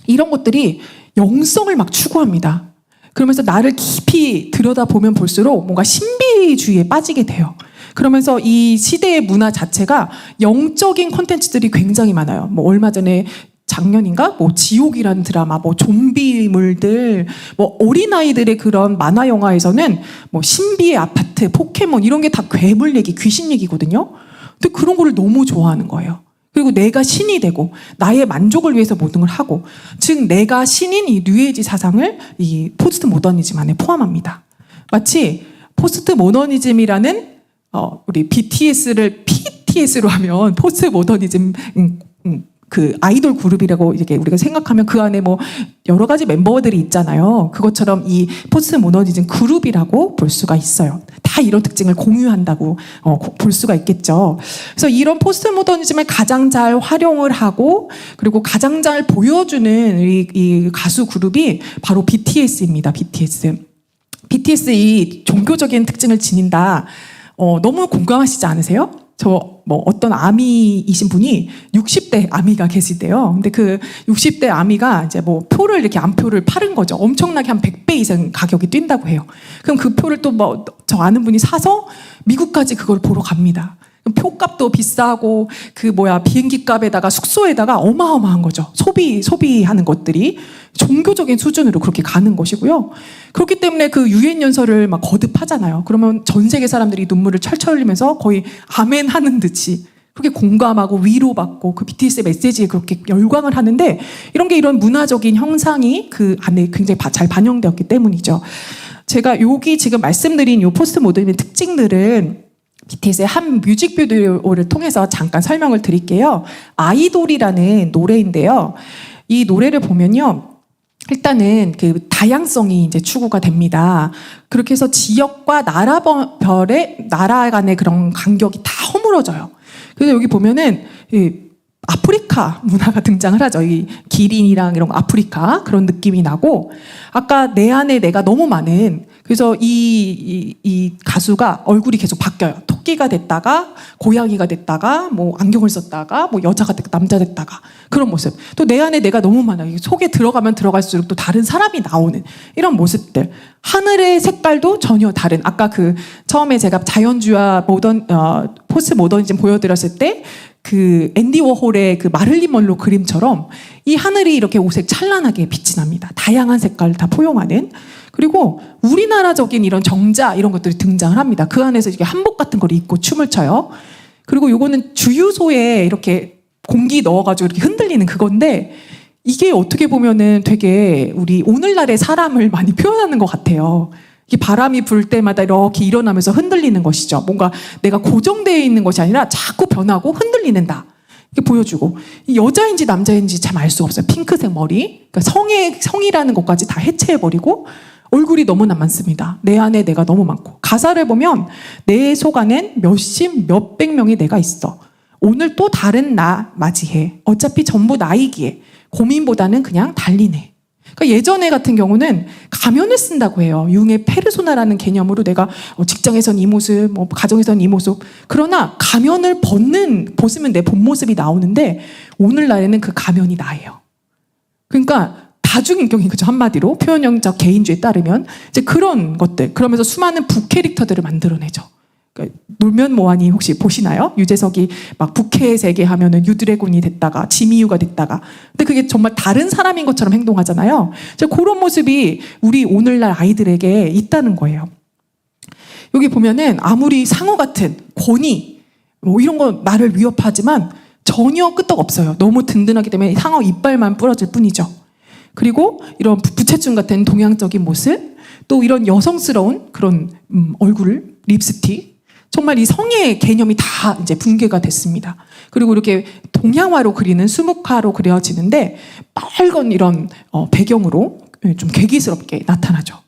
이런 것들이 영성을 막 추구합니다. 그러면서 나를 깊이 들여다보면 볼수록 뭔가 신비주의에 빠지게 돼요. 그러면서 이 시대의 문화 자체가 영적인 콘텐츠들이 굉장히 많아요. 뭐 얼마 전에 작년인가 뭐 지옥이라는 드라마, 뭐 좀비물들, 뭐 어린아이들의 그런 만화 영화에서는 뭐 신비의 아파트, 포켓몬 이런 게 다 괴물 얘기, 귀신 얘기거든요. 근데 그런 거를 너무 좋아하는 거예요. 그리고 내가 신이 되고 나의 만족을 위해서 모든 걸 하고, 즉 내가 신인 이 뉴에이지 사상을 이 포스트 모더니즘 안에 포함합니다. 마치 포스트 모더니즘이라는 우리 BTS를 PTS로 하면 포스트 모더니즘 그 아이돌 그룹이라고 이렇게 우리가 생각하면 그 안에 뭐 여러 가지 멤버들이 있잖아요. 그것처럼 이 포스트 모더니즘 그룹이라고 볼 수가 있어요. 다 이런 특징을 공유한다고 볼 수가 있겠죠. 그래서 이런 포스트 모더니즘을 가장 잘 활용을 하고 그리고 가장 잘 보여주는 이 가수 그룹이 바로 BTS입니다. BTS 이 종교적인 특징을 지닌다. 너무 공감하시지 않으세요? 뭐 어떤 아미이신 분이 60대 아미가 계시대요. 근데 그 60대 아미가 이제 뭐 표를 이렇게 암표를 파는 거죠. 엄청나게 한 100배 이상 가격이 뛴다고 해요. 그럼 그 표를 또 뭐 저 아는 분이 사서 미국까지 그걸 보러 갑니다. 표값도 비싸고 비행기 값에다가 숙소에다가 어마어마한 거죠. 소비하는 것들이 종교적인 수준으로 그렇게 가는 것이고요. 그렇기 때문에 그 유엔 연설을 막 거듭하잖아요. 그러면 전 세계 사람들이 눈물을 철철 흘리면서 거의 아멘 하는 듯이 그렇게 공감하고 위로받고 그 BTS의 메시지에 그렇게 열광을 하는데 이런 문화적인 형상이 그 안에 굉장히 잘 반영되었기 때문이죠. 제가 여기 지금 말씀드린 이 포스트 모더니즘의 특징들은 BTS의 한 뮤직비디오를 통해서 잠깐 설명을 드릴게요. 아이돌이라는 노래인데요. 이 노래를 보면요. 일단은 그 다양성이 이제 추구가 됩니다. 그렇게 해서 지역과 나라 간의 그런 간격이 다 허물어져요. 그래서 여기 보면은 아프리카 문화가 등장을 하죠. 이 기린이랑 이런 아프리카 그런 느낌이 나고, 아까 내 안에 내가 너무 많은, 그래서 이 가수가 얼굴이 계속 바뀌어요. 토끼가 됐다가 고양이가 됐다가 뭐 안경을 썼다가 뭐 여자가 됐다가 남자 됐다가 그런 모습. 또 내 안에 내가 너무 많아요. 속에 들어가면 들어갈수록 또 다른 사람이 나오는 이런 모습들. 하늘의 색깔도 전혀 다른. 아까 그 처음에 제가 자연주의와 포스트 모더니즘 보여드렸을 때 그 앤디 워홀의 그 마를린 먼로 그림처럼 이 하늘이 이렇게 오색 찬란하게 빛이 납니다. 다양한 색깔을 다 포용하는. 그리고 우리나라적인 이런 정자 이런 것들이 등장을 합니다. 그 안에서 이렇게 한복 같은 걸 입고 춤을 춰요. 그리고 요거는 주유소에 이렇게 공기 넣어가지고 이렇게 흔들리는 그건데, 이게 어떻게 보면은 되게 우리 오늘날의 사람을 많이 표현하는 것 같아요. 이게 바람이 불 때마다 이렇게 일어나면서 흔들리는 것이죠. 뭔가 내가 고정되어 있는 것이 아니라 자꾸 변하고 흔들리는다. 이렇게 보여주고, 이 여자인지 남자인지 참 알 수가 없어요. 핑크색 머리, 그러니까 성이라는 것까지 다 해체해버리고 얼굴이 너무나 많습니다. 내 안에 내가 너무 많고, 가사를 보면 내 속 안엔 몇백 명의 내가 있어. 오늘 또 다른 나 맞이해. 어차피 전부 나이기에 고민보다는 그냥 달리네. 그러니까 예전에 같은 경우는 가면을 쓴다고 해요. 융의 페르소나라는 개념으로 내가 직장에선 이 모습, 뭐 가정에선 이 모습. 그러나 가면을 벗으면 내 본 모습이 나오는데 오늘날에는 그 가면이 나예요. 그러니까 다중인격인 거죠. 한마디로 표현형적 개인주의에 따르면 이제 그런 것들, 그러면서 수많은 부캐릭터들을 만들어내죠. 그러니까 놀면 뭐하니 혹시 보시나요? 유재석이 막 부캐의 세계 하면은 유드래곤이 됐다가 지미유가 됐다가, 근데 그게 정말 다른 사람인 것처럼 행동하잖아요. 이제 그런 모습이 우리 오늘날 아이들에게 있다는 거예요. 여기 보면은 아무리 상어 같은 권위 뭐 이런 거 나를 위협하지만 전혀 끄떡없어요. 너무 든든하기 때문에 상어 이빨만 부러질 뿐이죠. 그리고 이런 부채춤 같은 동양적인 모습, 또 이런 여성스러운 그런 얼굴, 립스틱, 정말 이 성의 개념이 다 이제 붕괴가 됐습니다. 그리고 이렇게 동양화로 그리는 수묵화로 그려지는데 빨간 이런 배경으로 좀 괴기스럽게 나타나죠.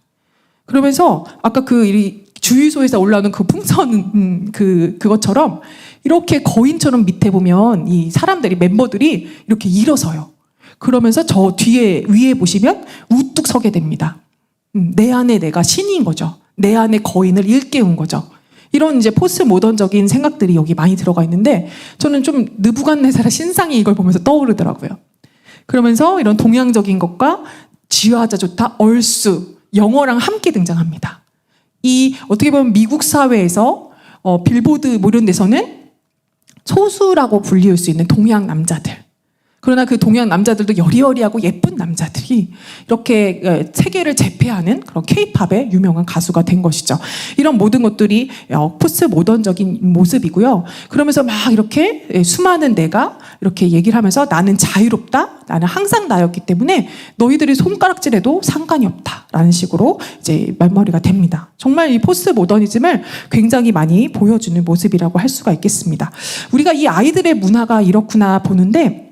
그러면서 아까 그 주유소에서 올라오는 그 풍선 그것처럼 이렇게 거인처럼 밑에 보면 이 사람들이 멤버들이 이렇게 일어서요. 그러면서 저 위에 보시면 우뚝 서게 됩니다. 내 안에 내가 신인 거죠. 내 안에 거인을 일깨운 거죠. 이런 이제 포스트 모던적인 생각들이 여기 많이 들어가 있는데 저는 좀 느부갓네살의 신상이 이걸 보면서 떠오르더라고요. 그러면서 이런 동양적인 것과 지화자 좋다, 얼쑤, 영어랑 함께 등장합니다. 이 어떻게 보면 미국 사회에서 빌보드 뭐 이런 데서는 소수라고 불리울 수 있는 동양 남자들, 그러나 그 동양 남자들도 여리여리하고 예쁜 남자들이 이렇게 세계를 제패하는 그런 케이팝의 유명한 가수가 된 것이죠. 이런 모든 것들이 포스트 모던적인 모습이고요. 그러면서 막 이렇게 수많은 내가 이렇게 얘기를 하면서 나는 자유롭다, 나는 항상 나였기 때문에 너희들이 손가락질해도 상관이 없다라는 식으로 이제 말머리가 됩니다. 정말 이 포스트 모더니즘을 굉장히 많이 보여주는 모습이라고 할 수가 있겠습니다. 우리가 이 아이들의 문화가 이렇구나 보는데,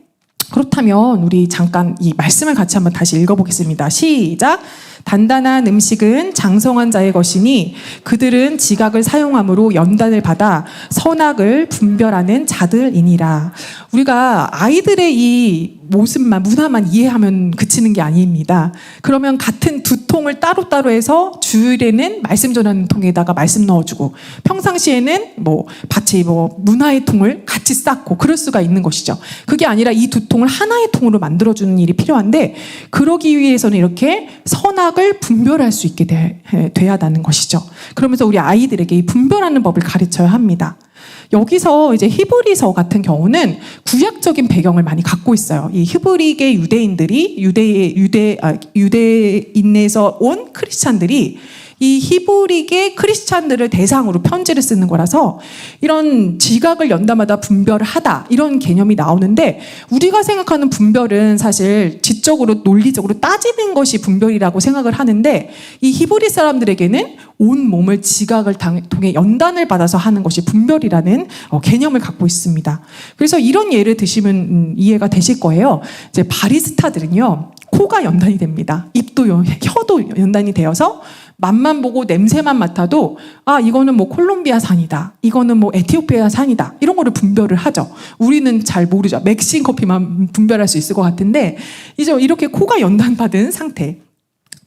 그렇다면 우리 잠깐 이 말씀을 같이 한번 다시 읽어보겠습니다. 시작. 단단한 음식은 장성한 자의 것이니 그들은 지각을 사용함으로 연단을 받아 선악을 분별하는 자들이니라. 우리가 아이들의 이 모습만, 문화만 이해하면 그치는 게 아닙니다. 그러면 같은 두 통을 따로따로 해서 주일에는 말씀 전하는 통에다가 말씀 넣어주고, 평상시에는 뭐 밭에 뭐 문화의 통을 같이 쌓고 그럴 수가 있는 것이죠. 그게 아니라 이 두 통을 하나의 통으로 만들어주는 일이 필요한데, 그러기 위해서는 이렇게 선악을 분별할 수 있게 돼야 하는 것이죠. 그러면서 우리 아이들에게 이 분별하는 법을 가르쳐야 합니다. 여기서 이제 히브리서 같은 경우는 구약적인 배경을 많이 갖고 있어요. 이 히브리계 유대인들이 유대인에서 온 크리스찬들이 이 히브리계 크리스찬들을 대상으로 편지를 쓰는 거라서 이런 지각을 연달마다 분별하다 이런 개념이 나오는데, 우리가 생각하는 분별은 사실 지적으로 논리적으로 따지는 것이 분별이라고 생각을 하는데, 이 히브리 사람들에게는 온 몸을 지각을 통해 연단을 받아서 하는 것이 분별이라는 개념을 갖고 있습니다. 그래서 이런 예를 드시면 이해가 되실 거예요. 이제 바리스타들은요, 코가 연단이 됩니다. 입도 혀도 연단이 되어서 맛만 보고 냄새만 맡아도 이거는 뭐 콜롬비아 산이다, 이거는 뭐 에티오피아 산이다, 이런 거를 분별을 하죠. 우리는 잘 모르죠. 멕신 커피만 분별할 수 있을 것 같은데, 이제 이렇게 코가 연단받은 상태.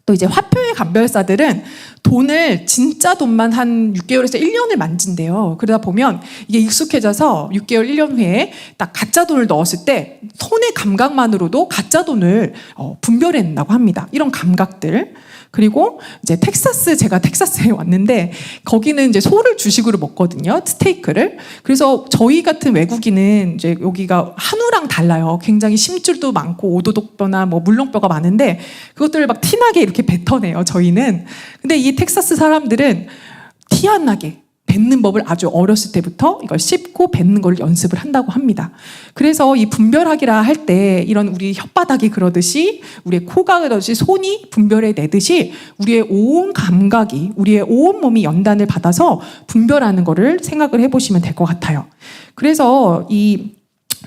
또 이제 화표의 감별사들은 돈을, 진짜 돈만 한 6개월에서 1년을 만진대요. 그러다 보면 이게 익숙해져서 6개월, 1년 후에 딱 가짜 돈을 넣었을 때 손의 감각만으로도 가짜 돈을 분별해낸다고 합니다. 이런 감각들. 그리고 이제 제가 텍사스에 왔는데 거기는 이제 소를 주식으로 먹거든요. 스테이크를. 그래서 저희 같은 외국인은 이제 여기가 한우랑 달라요. 굉장히 심줄도 많고 오도독뼈나 뭐 물렁뼈가 많은데 그것들을 막 티나게 이렇게 뱉어내요, 저희는. 근데 이 텍사스 사람들은 티 안 나게 뱉는 법을 아주 어렸을 때부터 이걸 씹고 뱉는 걸 연습을 한다고 합니다. 그래서 이 분별하기라 할 때 이런 우리 혓바닥이 그러듯이, 우리의 코가 그러듯이 손이 분별해 내듯이 우리의 온 감각이, 우리의 온 몸이 연단을 받아서 분별하는 거를 생각을 해보시면 될 것 같아요. 그래서 이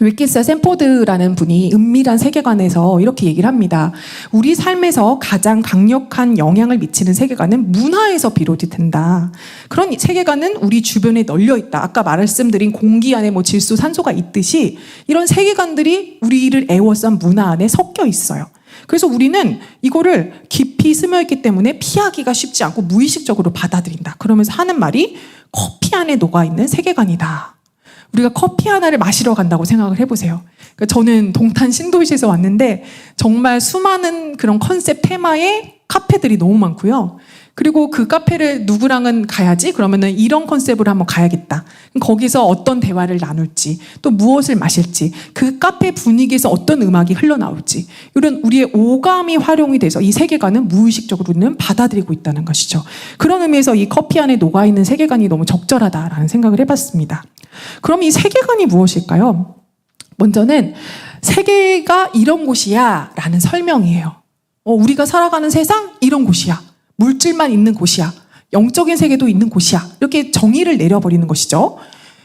윌키스 샌포드라는 분이 은밀한 세계관에서 이렇게 얘기를 합니다. 우리 삶에서 가장 강력한 영향을 미치는 세계관은 문화에서 비롯이 된다. 그런 세계관은 우리 주변에 널려 있다. 아까 말씀드린 공기 안에 뭐 질소, 산소가 있듯이 이런 세계관들이 우리를 애워싼 문화 안에 섞여 있어요. 그래서 우리는 이거를 깊이 스며있기 때문에 피하기가 쉽지 않고 무의식적으로 받아들인다. 그러면서 하는 말이 커피 안에 녹아있는 세계관이다. 우리가 커피 하나를 마시러 간다고 생각을 해보세요. 그러니까 저는 동탄 신도시에서 왔는데 정말 수많은 그런 컨셉 테마의 카페들이 너무 많고요. 그리고 그 카페를 누구랑은 가야지? 그러면은 이런 컨셉으로 한번 가야겠다. 거기서 어떤 대화를 나눌지, 또 무엇을 마실지, 그 카페 분위기에서 어떤 음악이 흘러나올지, 이런 우리의 오감이 활용이 돼서 이 세계관은 무의식적으로는 받아들이고 있다는 것이죠. 그런 의미에서 이 커피 안에 녹아있는 세계관이 너무 적절하다라는 생각을 해봤습니다. 그럼 이 세계관이 무엇일까요? 먼저는 세계가 이런 곳이야 라는 설명이에요. 우리가 살아가는 세상 이런 곳이야. 물질만 있는 곳이야. 영적인 세계도 있는 곳이야. 이렇게 정의를 내려버리는 것이죠.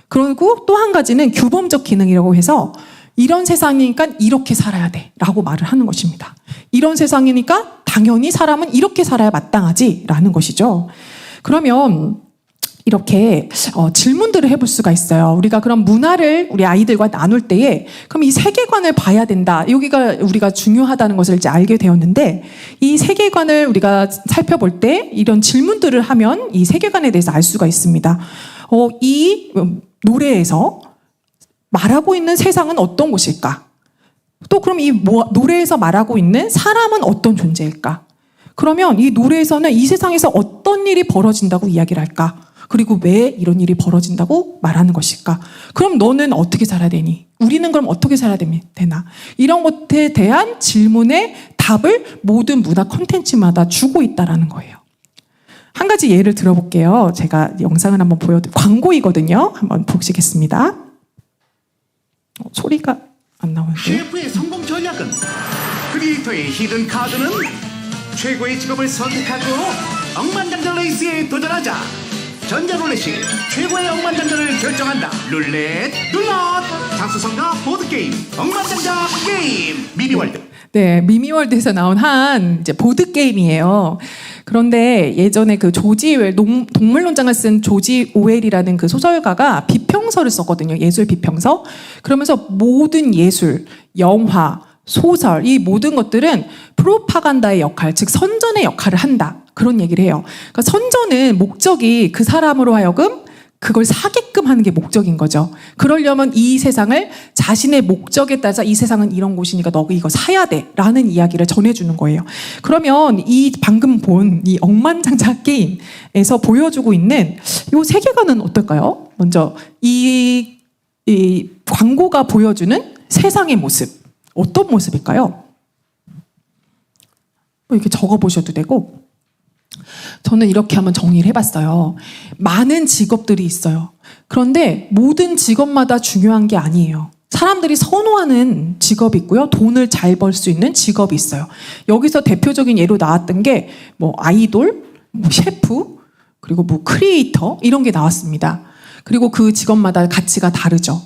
그리고 또 한 가지는 규범적 기능이라고 해서 이런 세상이니까 이렇게 살아야 돼 라고 말을 하는 것입니다. 이런 세상이니까 당연히 사람은 이렇게 살아야 마땅하지 라는 것이죠. 그러면 이렇게 질문들을 해볼 수가 있어요. 우리가 그런 문화를 우리 아이들과 나눌 때에 그럼 이 세계관을 봐야 된다. 여기가 우리가 중요하다는 것을 이제 알게 되었는데 이 세계관을 우리가 살펴볼 때 이런 질문들을 하면 이 세계관에 대해서 알 수가 있습니다. 이 노래에서 말하고 있는 세상은 어떤 곳일까? 또 그럼 이 노래에서 말하고 있는 사람은 어떤 존재일까? 그러면 이 노래에서는 이 세상에서 어떤 일이 벌어진다고 이야기를 할까? 그리고 왜 이런 일이 벌어진다고 말하는 것일까? 그럼 너는 어떻게 살아야 되니? 우리는 그럼 어떻게 살아야 되나? 이런 것에 대한 질문의 답을 모든 문화 콘텐츠마다 주고 있다는 거예요. 한 가지 예를 들어볼게요. 제가 영상을 한번 광고이거든요. 한번 보시겠습니다. 소리가 안 나오는데. 셰프의 성공 전략은 크리에이터의 히든 카드는 최고의 직업을 선택하고 억만장자 레이스에 도전하자. 전자룰렛이 최고의 억만장자를 결정한다. 룰렛 눌러. 장수성가 보드게임 억만장자 게임 미미월드. 네, 미미월드에서 나온 이제 보드게임이에요. 그런데 예전에 그 동물론장을 쓴 조지 오웰이라는 그 소설가가 비평서를 썼거든요. 예술 비평서. 그러면서 모든 예술, 영화, 소설, 이 모든 것들은 프로파간다의 역할, 즉 선전의 역할을 한다. 그런 얘기를 해요. 그러니까 선전은 목적이 그 사람으로 하여금 그걸 사게끔 하는 게 목적인 거죠. 그러려면 이 세상을 자신의 목적에 따라서 이 세상은 이런 곳이니까 너 이거 사야 돼 라는 이야기를 전해주는 거예요. 그러면 이 방금 본 이 억만장자 게임에서 보여주고 있는 이 세계관은 어떨까요? 먼저 이 광고가 보여주는 세상의 모습 어떤 모습일까요? 이렇게 적어보셔도 되고 저는 이렇게 한번 정리를 해봤어요. 많은 직업들이 있어요. 그런데 모든 직업마다 중요한 게 아니에요. 사람들이 선호하는 직업이 있고요. 돈을 잘 벌 수 있는 직업이 있어요. 여기서 대표적인 예로 나왔던 게 뭐 아이돌, 뭐 셰프, 그리고 뭐 크리에이터 이런 게 나왔습니다. 그리고 그 직업마다 가치가 다르죠.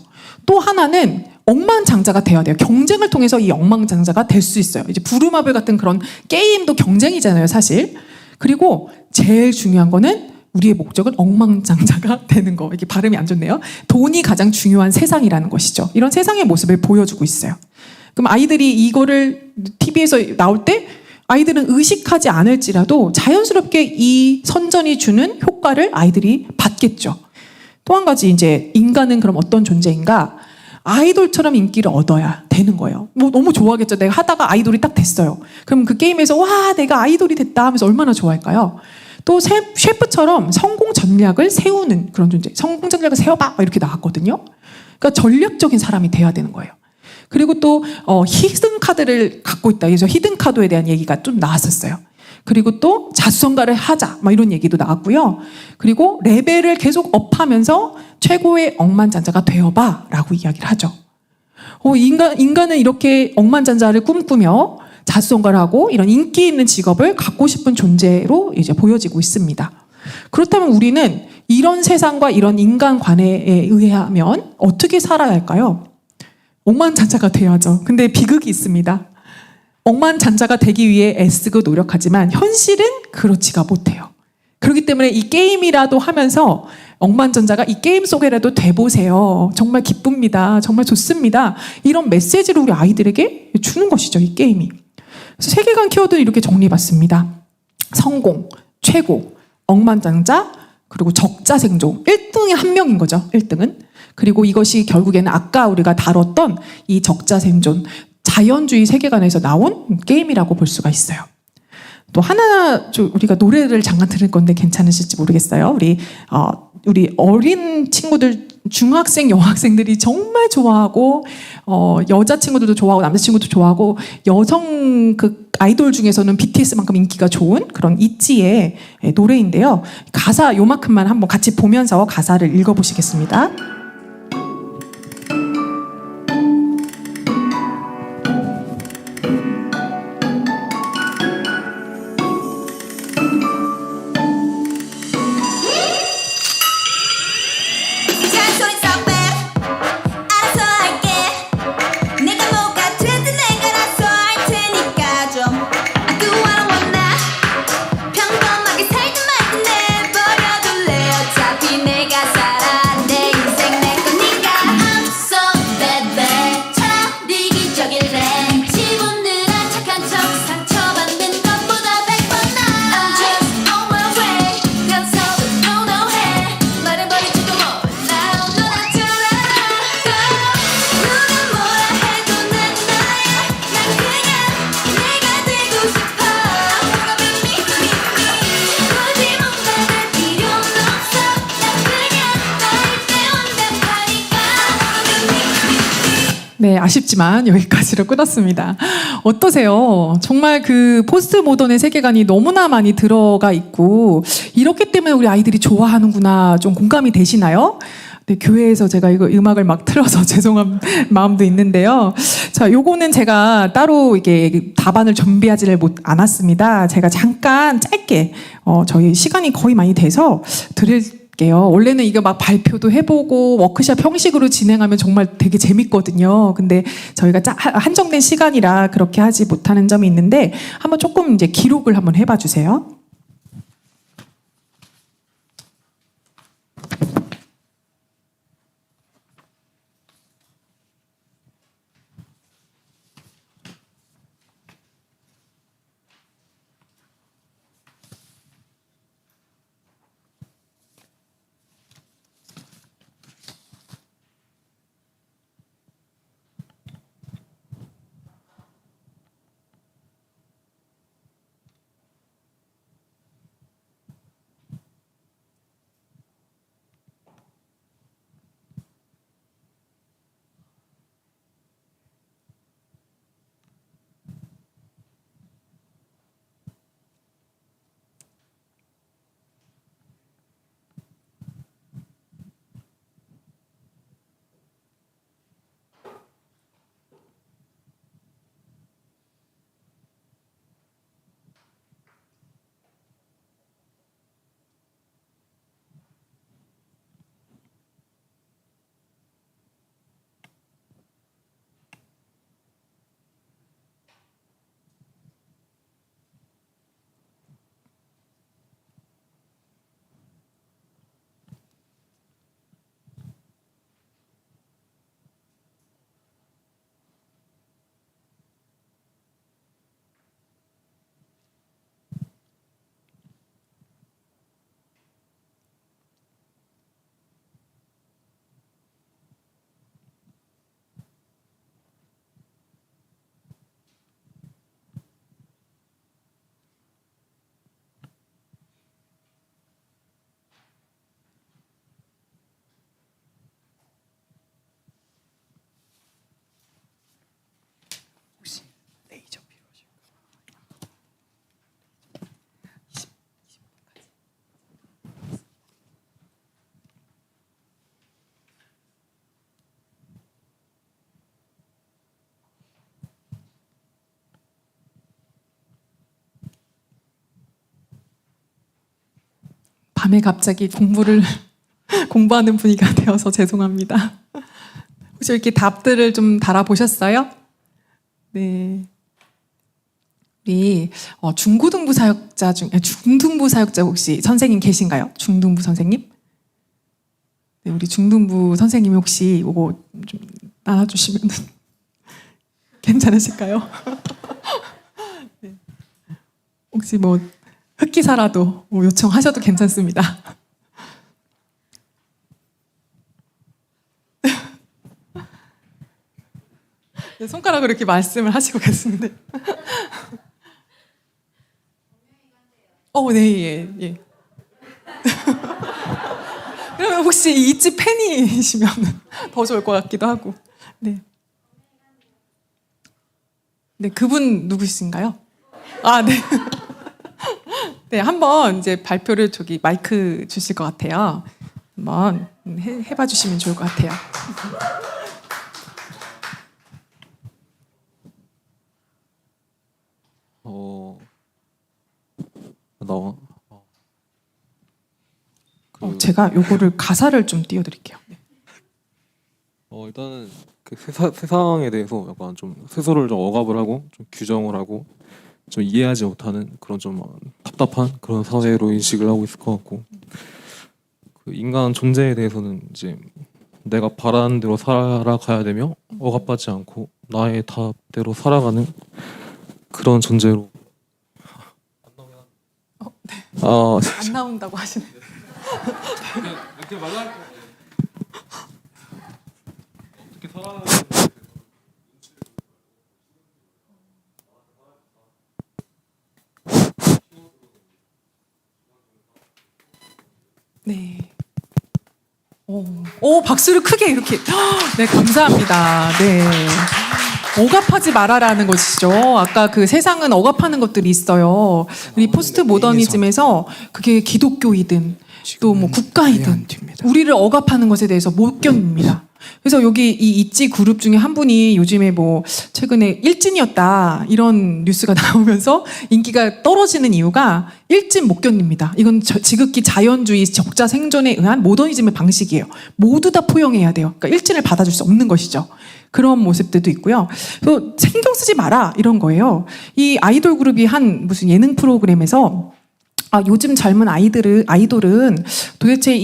또 하나는 억만장자가 돼야 돼요. 경쟁을 통해서 이 억만장자가 될 수 있어요. 이제 부루마블 같은 그런 게임도 경쟁이잖아요, 사실. 그리고 제일 중요한 거는 우리의 목적은 억만장자가 되는 거. 이게 발음이 안 좋네요. 돈이 가장 중요한 세상이라는 것이죠. 이런 세상의 모습을 보여주고 있어요. 그럼 아이들이 이거를 TV에서 나올 때 아이들은 의식하지 않을지라도 자연스럽게 이 선전이 주는 효과를 아이들이 받겠죠. 또 한 가지 이제 인간은 그럼 어떤 존재인가? 아이돌처럼 인기를 얻어야 되는 거예요. 뭐 너무 좋아하겠죠. 내가 하다가 아이돌이 딱 됐어요. 그럼 그 게임에서 와 내가 아이돌이 됐다 하면서 얼마나 좋아할까요? 또 셰프처럼 성공 전략을 세우는 그런 존재. 성공 전략을 세워봐 이렇게 나왔거든요. 그러니까 전략적인 사람이 돼야 되는 거예요. 그리고 또 히든 카드를 갖고 있다. 그래서 히든 카드에 대한 얘기가 좀 나왔었어요. 그리고 또 자수성가를 하자 막 이런 얘기도 나왔고요. 그리고 레벨을 계속 업하면서 최고의 억만장자가 되어봐 라고 이야기를 하죠. 인간은 이렇게 억만장자를 꿈꾸며 자수성가를 하고 이런 인기 있는 직업을 갖고 싶은 존재로 이제 보여지고 있습니다. 그렇다면 우리는 이런 세상과 이런 인간관계에 의하면 어떻게 살아야 할까요? 억만장자가 돼야죠. 근데 비극이 있습니다. 억만장자가 되기 위해 애쓰고 노력하지만 현실은 그렇지가 못해요. 그렇기 때문에 이 게임이라도 하면서 억만장자가 이 게임 속에라도 돼보세요. 정말 기쁩니다. 정말 좋습니다. 이런 메시지를 우리 아이들에게 주는 것이죠, 이 게임이. 그래서 세계관 키워드는 이렇게 정리해봤습니다. 성공, 최고, 억만장자, 그리고 적자생존. 1등이 한 명인 거죠, 1등은. 그리고 이것이 결국에는 아까 우리가 다뤘던 이 적자생존, 자연주의 세계관에서 나온 게임이라고 볼 수가 있어요. 또 하나 우리가 노래를 잠깐 들을 건데 괜찮으실지 모르겠어요. 우리 어린 친구들, 중학생, 여학생들이 정말 좋아하고 여자 친구들도 좋아하고 남자 친구도 좋아하고 여성 그 아이돌 중에서는 BTS만큼 인기가 좋은 그런 있지의 노래인데요. 가사 요만큼만 한번 같이 보면서 가사를 읽어보시겠습니다. 잔소리 썩 빼. 알아서 할게. 내가 뭐가 되든 내가 알아서 할 테니까 좀 아구와라 원나. 평범하게 살든 말든 내버려둘래. 어차피 내가 살아. 내 인생 내 거니까. I'm so bad bad. 차라리 기적일래. 지분느라 착한 척 상처받는 것보다 100번 나아. I'm just on my way. 변서도 no no 해. 말해버릴지도 몰라. 너나처럼 누가 뭐라 해도 난 너야. 난 그냥 내가 되고 싶어. 뭐가 me 굳이 뭔가 날 필요는 없어. 난 그냥 나일 때 완벽하니까. 네, 아쉽지만 여기까지로 끊었습니다. 어떠세요? 정말 그 포스트 모던의 세계관이 너무나 많이 들어가 있고 이렇기 때문에 우리 아이들이 좋아하는구나 좀 공감이 되시나요? 네, 교회에서 제가 이거 음악을 막 틀어서 죄송한 마음도 있는데요. 자, 요거는 제가 따로 이게 답안을 준비하지를 않았습니다. 제가 잠깐 짧게 저희 시간이 거의 많이 돼서 드릴게요. 원래는 이거 막 발표도 해보고 워크숍 형식으로 진행하면 정말 되게 재밌거든요. 근데 저희가 한정된 시간이라 그렇게 하지 못하는 점이 있는데 한번 조금 이제 기록을 한번 해봐 주세요. 밤에 갑자기 공부하는 분위기가 되어서 죄송합니다. 혹시 이렇게 답들을 좀 달아보셨어요? 네. 우리 중고등부 사역자 중등부 사역자 혹시 선생님 계신가요? 중등부 선생님? 네, 우리 중등부 선생님이 혹시 이거 좀 나눠주시면 괜찮으실까요? 네. 혹시 뭐 흑기사라도 뭐 요청하셔도 괜찮습니다. 네, 손가락으로 이렇게 말씀을 하시고 계시는데. 네, 예. 그러면 혹시 이집 팬이시면 더 좋을 것 같기도 하고. 네. 네, 그분 누구신가요? 네. 네, 한번 이제 발표를 마이크 주실 것 같아요. 한번 해봐 주시면 좋을 것 같아요. 나와. 제가 요거를 가사를 좀 띄워드릴게요. 네. 일단은 그 세상에 대해서 약간 좀 스스로를 좀 억압을 하고 좀 규정을 하고 좀 이해하지 못하는 그런 좀 답답한 그런 사회로 인식을 하고 있을 것 같고, 그 인간 존재에 대해서는 이제 내가 바라는 대로 살아가야 되며 억압받지 않고 나의 답대로 살아가는 그런 존재로. 네. 아, 안 나온다고 하시네. 이렇게 말할 어떻게 살아가는 네. 박수를 크게 이렇게. 네, 감사합니다. 네. 억압하지 말아라는 것이죠. 아까 그 세상은 억압하는 것들이 있어요. 우리 포스트 모더니즘에서 그게 기독교이든 또 뭐 국가이든 우리를 억압하는 것에 대해서 못 견딥니다. 그래서 여기 이 있지 그룹 중에 한 분이 요즘에 뭐 최근에 일진이었다 이런 뉴스가 나오면서 인기가 떨어지는 이유가 일진 못 견딥니다. 이건 지극히 자연주의 적자 생존에 의한 모더니즘의 방식이에요. 모두 다 포용해야 돼요. 그러니까 일진을 받아줄 수 없는 것이죠. 그런 모습들도 있고요. 또 신경 쓰지 마라 이런 거예요. 이 아이돌 그룹이 한 무슨 예능 프로그램에서 요즘 젊은 아이돌은 도대체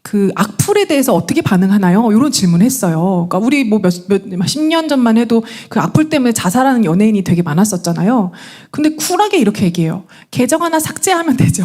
그 악플에 대해서 어떻게 반응하나요? 이런 질문을 했어요. 그러니까 우리 뭐 몇십 년 전만 해도 그 악플 때문에 자살하는 연예인이 되게 많았었잖아요. 근데 쿨하게 이렇게 얘기해요. 계정 하나 삭제하면 되죠.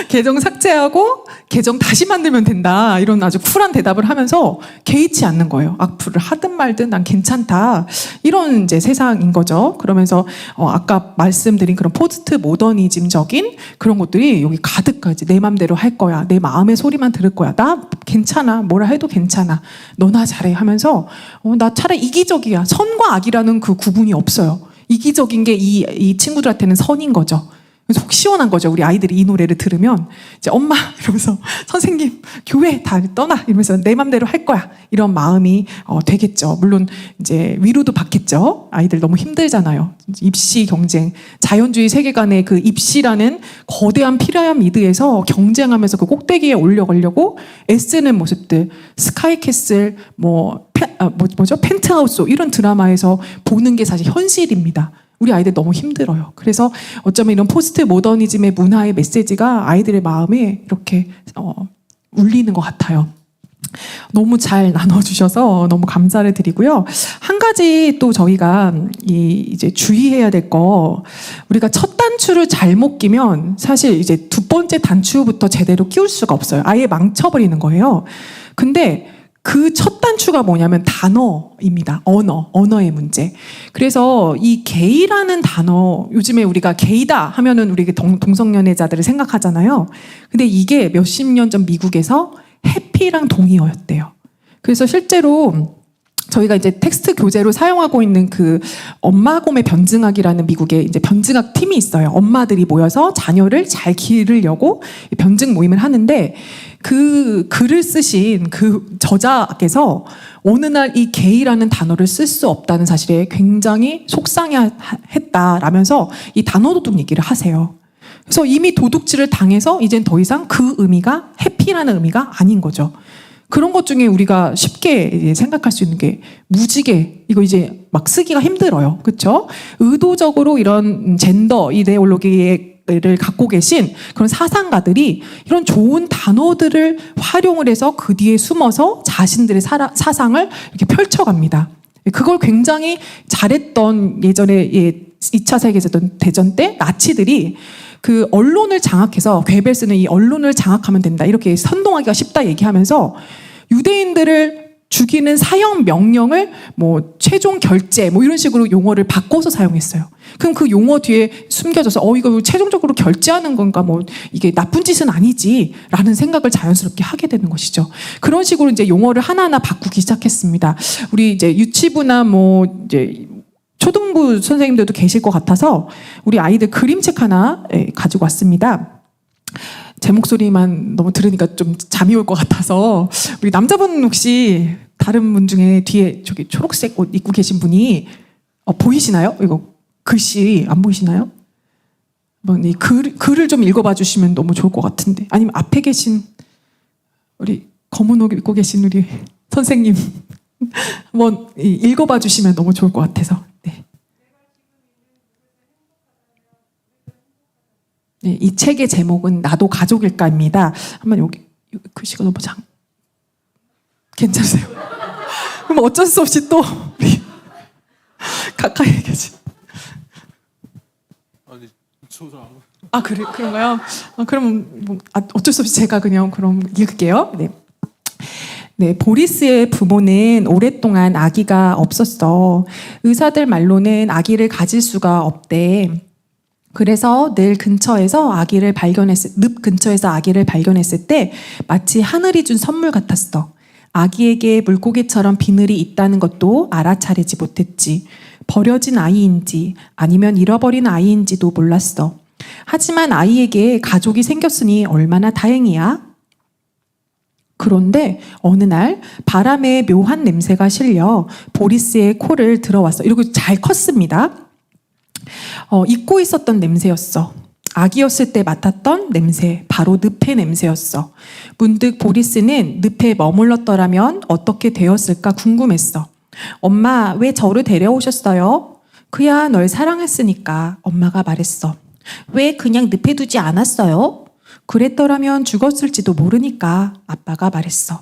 계정 삭제하고 계정 다시 만들면 된다. 이런 아주 쿨한 대답을 하면서 개의치 않는 거예요. 악플을 하든 말든 난 괜찮다. 이런 이제 세상인 거죠. 그러면서 아까 말씀드린 그런 포스트 모더니즘적인 그런 것들이 여기 가득하지. 내 맘대로 할 거야. 내 마음의 소리만 들을 거야. 나 괜찮아. 뭐라 해도 괜찮아. 너나 잘해 하면서 나 차라리 이기적이야. 선과 악이라는 그 구분이 없어요. 이기적인 게 이 친구들한테는 선인 거죠. 속 시원한 거죠. 우리 아이들이 이 노래를 들으면 이제 엄마 이러면서 선생님 교회 다 떠나 이러면서 내 맘대로 할 거야 이런 마음이 되겠죠. 물론 이제 위로도 받겠죠. 아이들 너무 힘들잖아요. 입시 경쟁, 자연주의 세계관의 그 입시라는 거대한 피라미드에서 경쟁하면서 그 꼭대기에 올려가려고 애쓰는 모습들, 스카이캐슬 뭐죠? 펜트하우스 이런 드라마에서 보는 게 사실 현실입니다. 우리 아이들 너무 힘들어요. 그래서 어쩌면 이런 포스트 모더니즘의 문화의 메시지가 아이들의 마음에 이렇게 울리는 것 같아요. 너무 잘 나눠주셔서 너무 감사를 드리고요. 한 가지 또 저희가 이제 주의해야 될 거, 우리가 첫 단추를 잘못 끼면 사실 이제 두 번째 단추부터 제대로 끼울 수가 없어요. 아예 망쳐버리는 거예요. 근데 그 첫 단추가 뭐냐면 단어입니다. 언어의 문제. 그래서 이 게이라는 단어, 요즘에 우리가 게이다 하면은 우리 동성연애자들을 생각하잖아요. 근데 이게 몇십 년 전 미국에서 해피랑 동의어였대요. 그래서 실제로 저희가 이제 텍스트 교재로 사용하고 있는 그 엄마곰의 변증학이라는 미국의 이제 변증학 팀이 있어요. 엄마들이 모여서 자녀를 잘 기르려고 변증 모임을 하는데 그 글을 쓰신 그 저자께서 어느 날 이 게이라는 단어를 쓸 수 없다는 사실에 굉장히 속상해했다라면서 이 단어 도둑 얘기를 하세요. 그래서 이미 도둑질을 당해서 이젠 더 이상 그 의미가 해피라는 의미가 아닌 거죠. 그런 것 중에 우리가 쉽게 이제 생각할 수 있는 게 무지개. 이거 이제 막 쓰기가 힘들어요. 그렇죠? 의도적으로 이런 젠더 이데올로기를 갖고 계신 그런 사상가들이 이런 좋은 단어들을 활용을 해서 그 뒤에 숨어서 자신들의 사상을 이렇게 펼쳐갑니다. 그걸 굉장히 잘했던 예전에 2차 세계대전 때 나치들이 그 언론을 장악해서 괴벨스는 이 언론을 장악하면 된다 이렇게 선동하기가 쉽다 얘기하면서 유대인들을 죽이는 사형 명령을 뭐 최종 결제 뭐 이런 식으로 용어를 바꿔서 사용했어요. 그럼 그 용어 뒤에 숨겨져서 이거 최종적으로 결제하는 건가 뭐 이게 나쁜 짓은 아니지라는 생각을 자연스럽게 하게 되는 것이죠. 그런 식으로 이제 용어를 하나하나 바꾸기 시작했습니다. 우리 이제 유치부나 뭐 이제 초등부 선생님들도 계실 것 같아서 우리 아이들 그림책 하나 가지고 왔습니다. 제 목소리만 너무 들으니까 좀 잠이 올 것 같아서 우리 남자분 혹시 다른 분 중에 뒤에 저기 초록색 옷 입고 계신 분이 보이시나요? 이거 글씨 안 보이시나요? 한번 이 글을 좀 읽어봐 주시면 너무 좋을 것 같은데 아니면 앞에 계신 우리 검은 옷 입고 계신 우리 선생님 한번 읽어봐 주시면 너무 좋을 것 같아서 네. 네, 이 책의 제목은 나도 가족일까입니다. 한번 여기 글씨가 너무 괜찮으세요? 그럼 어쩔 수 없이 또 우리 가까이 계신 아니 그런가요? 그럼 뭐, 어쩔 수 없이 제가 그냥 그럼 읽을게요. 네. 네, 보리스의 부모는 오랫동안 아기가 없었어. 의사들 말로는 아기를 가질 수가 없대. 그래서 늪 근처에서 아기를 발견했을 때 마치 하늘이 준 선물 같았어. 아기에게 물고기처럼 비늘이 있다는 것도 알아차리지 못했지. 버려진 아이인지 아니면 잃어버린 아이인지도 몰랐어. 하지만 아이에게 가족이 생겼으니 얼마나 다행이야. 그런데 어느 날 바람에 묘한 냄새가 실려 보리스의 코를 들어왔어. 이러고 잘 컸습니다. 잊고 있었던 냄새였어. 아기였을 때 맡았던 냄새, 바로 늪의 냄새였어. 문득 보리스는 늪에 머물렀더라면 어떻게 되었을까 궁금했어. 엄마, 왜 저를 데려오셨어요? 그야 널 사랑했으니까, 엄마가 말했어. 왜 그냥 늪에 두지 않았어요? 그랬더라면 죽었을지도 모르니까, 아빠가 말했어.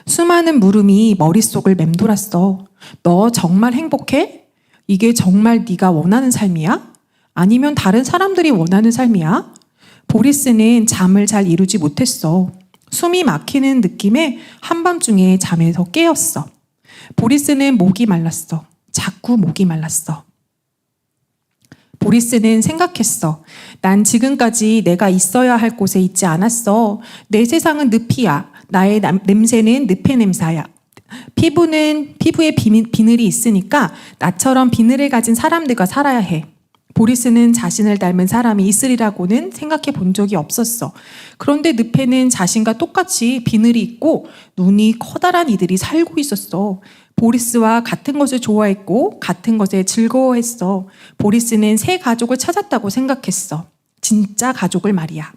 수많은 물음이 머릿속을 맴돌았어. 너 정말 행복해? 이게 정말 네가 원하는 삶이야? 아니면 다른 사람들이 원하는 삶이야? 보리스는 잠을 잘 이루지 못했어. 숨이 막히는 느낌에 한밤중에 잠에서 깨었어. 보리스는 목이 말랐어. 자꾸 목이 말랐어. 보리스는 생각했어. 난 지금까지 내가 있어야 할 곳에 있지 않았어. 내 세상은 늪이야. 나의 냄새는 늪의 냄새야. 피부에 비늘이 있으니까 나처럼 비늘을 가진 사람들과 살아야 해. 보리스는 자신을 닮은 사람이 있으리라고는 생각해 본 적이 없었어. 그런데 늪에는 자신과 똑같이 비늘이 있고 눈이 커다란 이들이 살고 있었어. 보리스와 같은 것을 좋아했고 같은 것에 즐거워했어. 보리스는 새 가족을 찾았다고 생각했어. 진짜 가족을 말이야.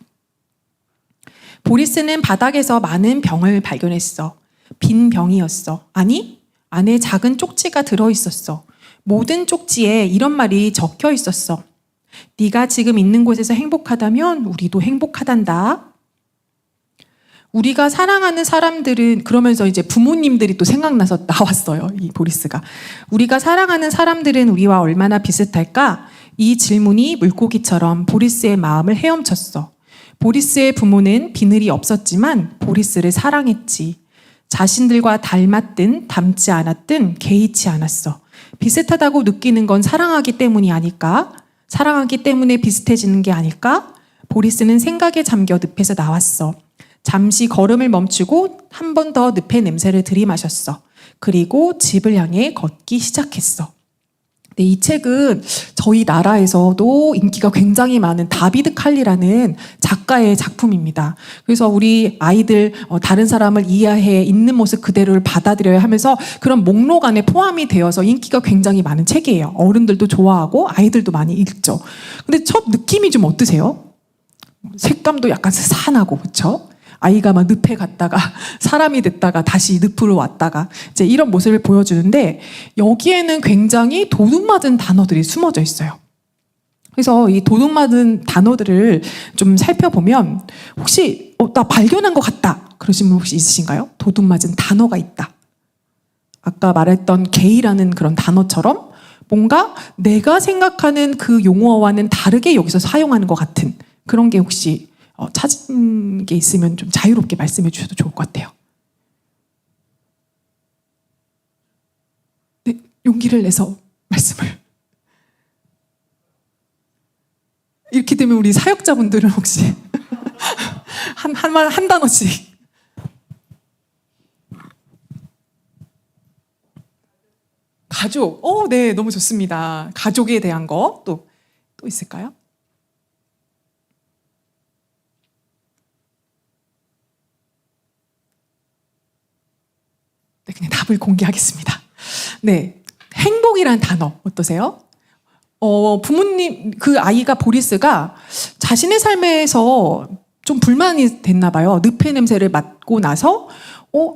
보리스는 바닥에서 많은 병을 발견했어. 빈 병이었어. 아니, 안에 작은 쪽지가 들어있었어. 모든 쪽지에 이런 말이 적혀 있었어. 네가 지금 있는 곳에서 행복하다면 우리도 행복하단다. 우리가 사랑하는 사람들은, 그러면서 이제 부모님들이 또 생각나서 나왔어요. 이 보리스가. 우리가 사랑하는 사람들은 우리와 얼마나 비슷할까? 이 질문이 물고기처럼 보리스의 마음을 헤엄쳤어. 보리스의 부모는 비늘이 없었지만 보리스를 사랑했지. 자신들과 닮았든 닮지 않았든 개의치 않았어. 비슷하다고 느끼는 건 사랑하기 때문이 아닐까? 사랑하기 때문에 비슷해지는 게 아닐까? 보리스는 생각에 잠겨 늪에서 나왔어. 잠시 걸음을 멈추고 한 번 더 늪의 냄새를 들이마셨어. 그리고 집을 향해 걷기 시작했어. 네, 이 책은 저희 나라에서도 인기가 굉장히 많은 다비드 칼리라는 작가의 작품입니다. 그래서 우리 아이들 다른 사람을 이해해 있는 모습 그대로를 받아들여야 하면서 그런 목록 안에 포함이 되어서 인기가 굉장히 많은 책이에요. 어른들도 좋아하고 아이들도 많이 읽죠. 근데 첫 느낌이 좀 어떠세요? 색감도 약간 스산하고 그렇죠? 아이가 막 늪에 갔다가 사람이 됐다가 다시 늪으로 왔다가 이제 이런 모습을 보여주는데 여기에는 굉장히 도둑맞은 단어들이 숨어져 있어요. 그래서 이 도둑맞은 단어들을 좀 살펴보면 혹시 나 발견한 것 같다 그러신 분 혹시 있으신가요? 도둑맞은 단어가 있다. 아까 말했던 게이라는 그런 단어처럼 뭔가 내가 생각하는 그 용어와는 다르게 여기서 사용하는 것 같은 그런 게 혹시 찾은 게 있으면 좀 자유롭게 말씀해 주셔도 좋을 것 같아요. 네, 용기를 내서 말씀을. 이렇게 되면 우리 사역자분들은 혹시 한 단어씩. 가족. 네, 너무 좋습니다. 가족에 대한 거 또 있을까요? 네, 그냥 답을 공개하겠습니다. 네, 행복이란 단어 어떠세요? 부모님, 그 아이가 보리스가 자신의 삶에서 좀 불만이 됐나 봐요. 늪의 냄새를 맡고 나서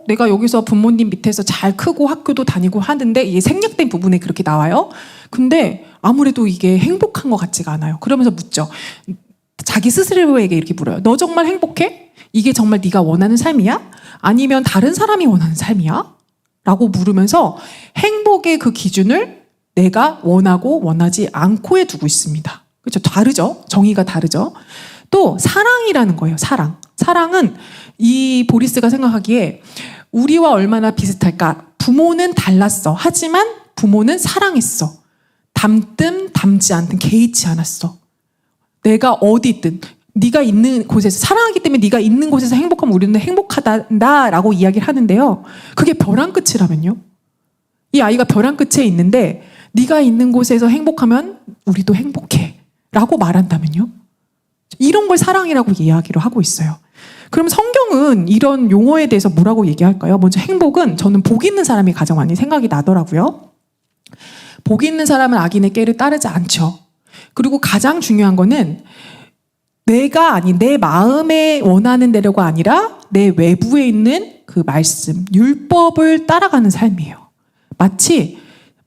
내가 여기서 부모님 밑에서 잘 크고 학교도 다니고 하는데 이게 생략된 부분에 그렇게 나와요. 근데 아무래도 이게 행복한 것 같지가 않아요. 그러면서 묻죠. 자기 스스로에게 이렇게 물어요. 너 정말 행복해? 이게 정말 네가 원하는 삶이야? 아니면 다른 사람이 원하는 삶이야? 라고 물으면서 행복의 그 기준을 내가 원하고 원하지 않고에 두고 있습니다. 그렇죠? 다르죠? 정의가 다르죠? 또 사랑이라는 거예요. 사랑은 이 보리스가 생각하기에 우리와 얼마나 비슷할까? 부모는 달랐어. 하지만 부모는 사랑했어. 닮든 닮지 않든 개의치 않았어. 내가 어디 있든 네가 있는 곳에서 사랑하기 때문에 네가 있는 곳에서 행복하면 우리는 행복하다라고 이야기를 하는데요. 그게 벼랑 끝이라면요. 이 아이가 벼랑 끝에 있는데 네가 있는 곳에서 행복하면 우리도 행복해 라고 말한다면요. 이런 걸 사랑이라고 이야기를 하고 있어요. 그럼 성경은 이런 용어에 대해서 뭐라고 얘기할까요? 먼저 행복은 저는 복 있는 사람이 가장 많이 생각이 나더라고요. 복 있는 사람은 악인의 꾀를 따르지 않죠. 그리고 가장 중요한 거는 내 마음에 원하는 대로가 아니라 내 외부에 있는 그 말씀, 율법을 따라가는 삶이에요. 마치